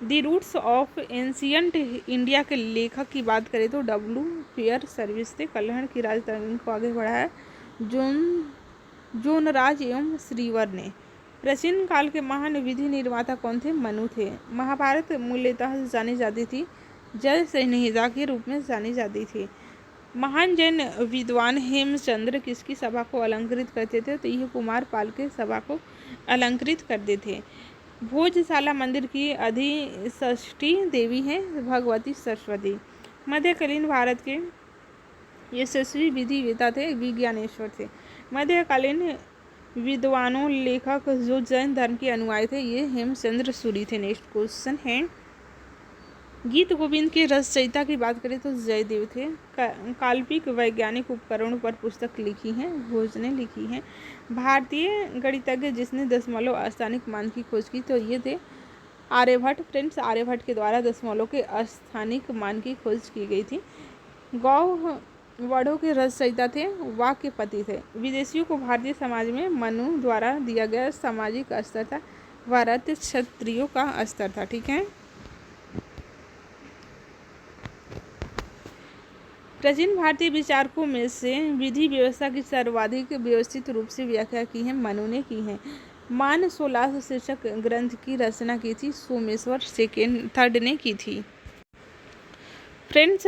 The roots of ancient India के लेखक की बात करें तो डब्ल्यू फेयर सर्विस थे। कल्हण की राजधानी को आगे बढ़ाया जोनराज एवं श्रीवर ने। प्राचीन काल के महान विधि निर्माता कौन थे? मनु थे। महाभारत मूल्यतः जानी जाती थी जय संहिता के रूप में जानी जाती थी। महान जैन विद्वान हेमचंद्र किसकी सभा को अलंकृत करते थे? तो यह कुमार पाल के सभा को अलंकृत करते थे। भोजशाला मंदिर की अधिष्ठी देवी हैं भगवती सरस्वती। मध्यकालीन भारत के यशस्वी विधिवेता थे विज्ञानेश्वर थे। मध्यकालीन विद्वानों लेखक जो जैन धर्म के अनुयायी थे, ये हेमचंद्र सूरी थे। नेक्स्ट क्वेश्चन है, गीत गोविंद के रचयिता की बात करें तो जयदेव थे। काल्पनिक वैज्ञानिक उपकरणों पर पुस्तक लिखी हैं, भोज ने लिखी हैं। भारतीय गणितज्ञ जिसने दशमलव स्थानिक मान की खोज की, तो ये थे आर्यभट्ट। फ्रेंड्स, आर्यभट्ट के द्वारा दशमलव के स्थानिक मान की खोज की गई थी। गौ वर्णों के रचयिता थे, वाक के पति थे। विदेशियों को भारतीय समाज में मनु द्वारा दिया गया सामाजिक स्तर था, भारतीय क्षत्रियों का स्तर था। ठीक है। प्राचीन भारतीय विचारकों में से विधि व्यवस्था की सर्वाधिक व्यवस्थित रूप से व्याख्या की है मनु ने की है। मान 16 शीर्षक ग्रंथ की रचना की थी सोमेश्वर थर्ड ने की थी। फ्रेंड्स,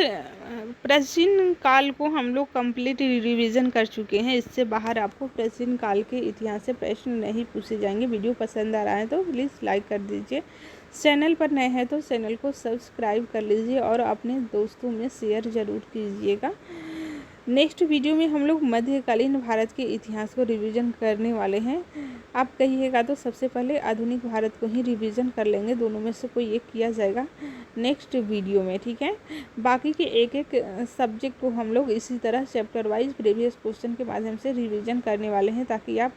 प्राचीन काल को हम लोग कंप्लीट रिवीजन कर चुके हैं। इससे बाहर आपको प्राचीन काल के इतिहास से प्रश्न नहीं पूछे जाएंगे। वीडियो पसंद आ रहा है तो प्लीज़ लाइक कर दीजिए। चैनल पर नए हैं तो चैनल को सब्सक्राइब कर लीजिए और अपने दोस्तों में शेयर ज़रूर कीजिएगा। नेक्स्ट वीडियो में हम लोग मध्यकालीन भारत के इतिहास को रिवीजन करने वाले हैं। आप कहिएगा तो सबसे पहले आधुनिक भारत को ही रिवीजन कर लेंगे, दोनों में से कोई एक किया जाएगा नेक्स्ट वीडियो में। ठीक है। बाकी के एक एक सब्जेक्ट को हम लोग इसी तरह चैप्टर वाइज प्रीवियस क्वेश्चन के माध्यम से रिवीजन करने वाले हैं, ताकि आप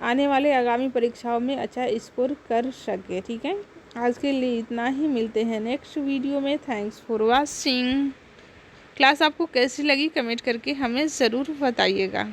आने वाले आगामी परीक्षाओं में अच्छा स्कोर कर सके। ठीक है। आज के लिए इतना ही, मिलते हैं नेक्स्ट वीडियो में। Thanks for watching. क्लास आपको कैसी लगी कमेंट करके हमें ज़रूर बताइएगा।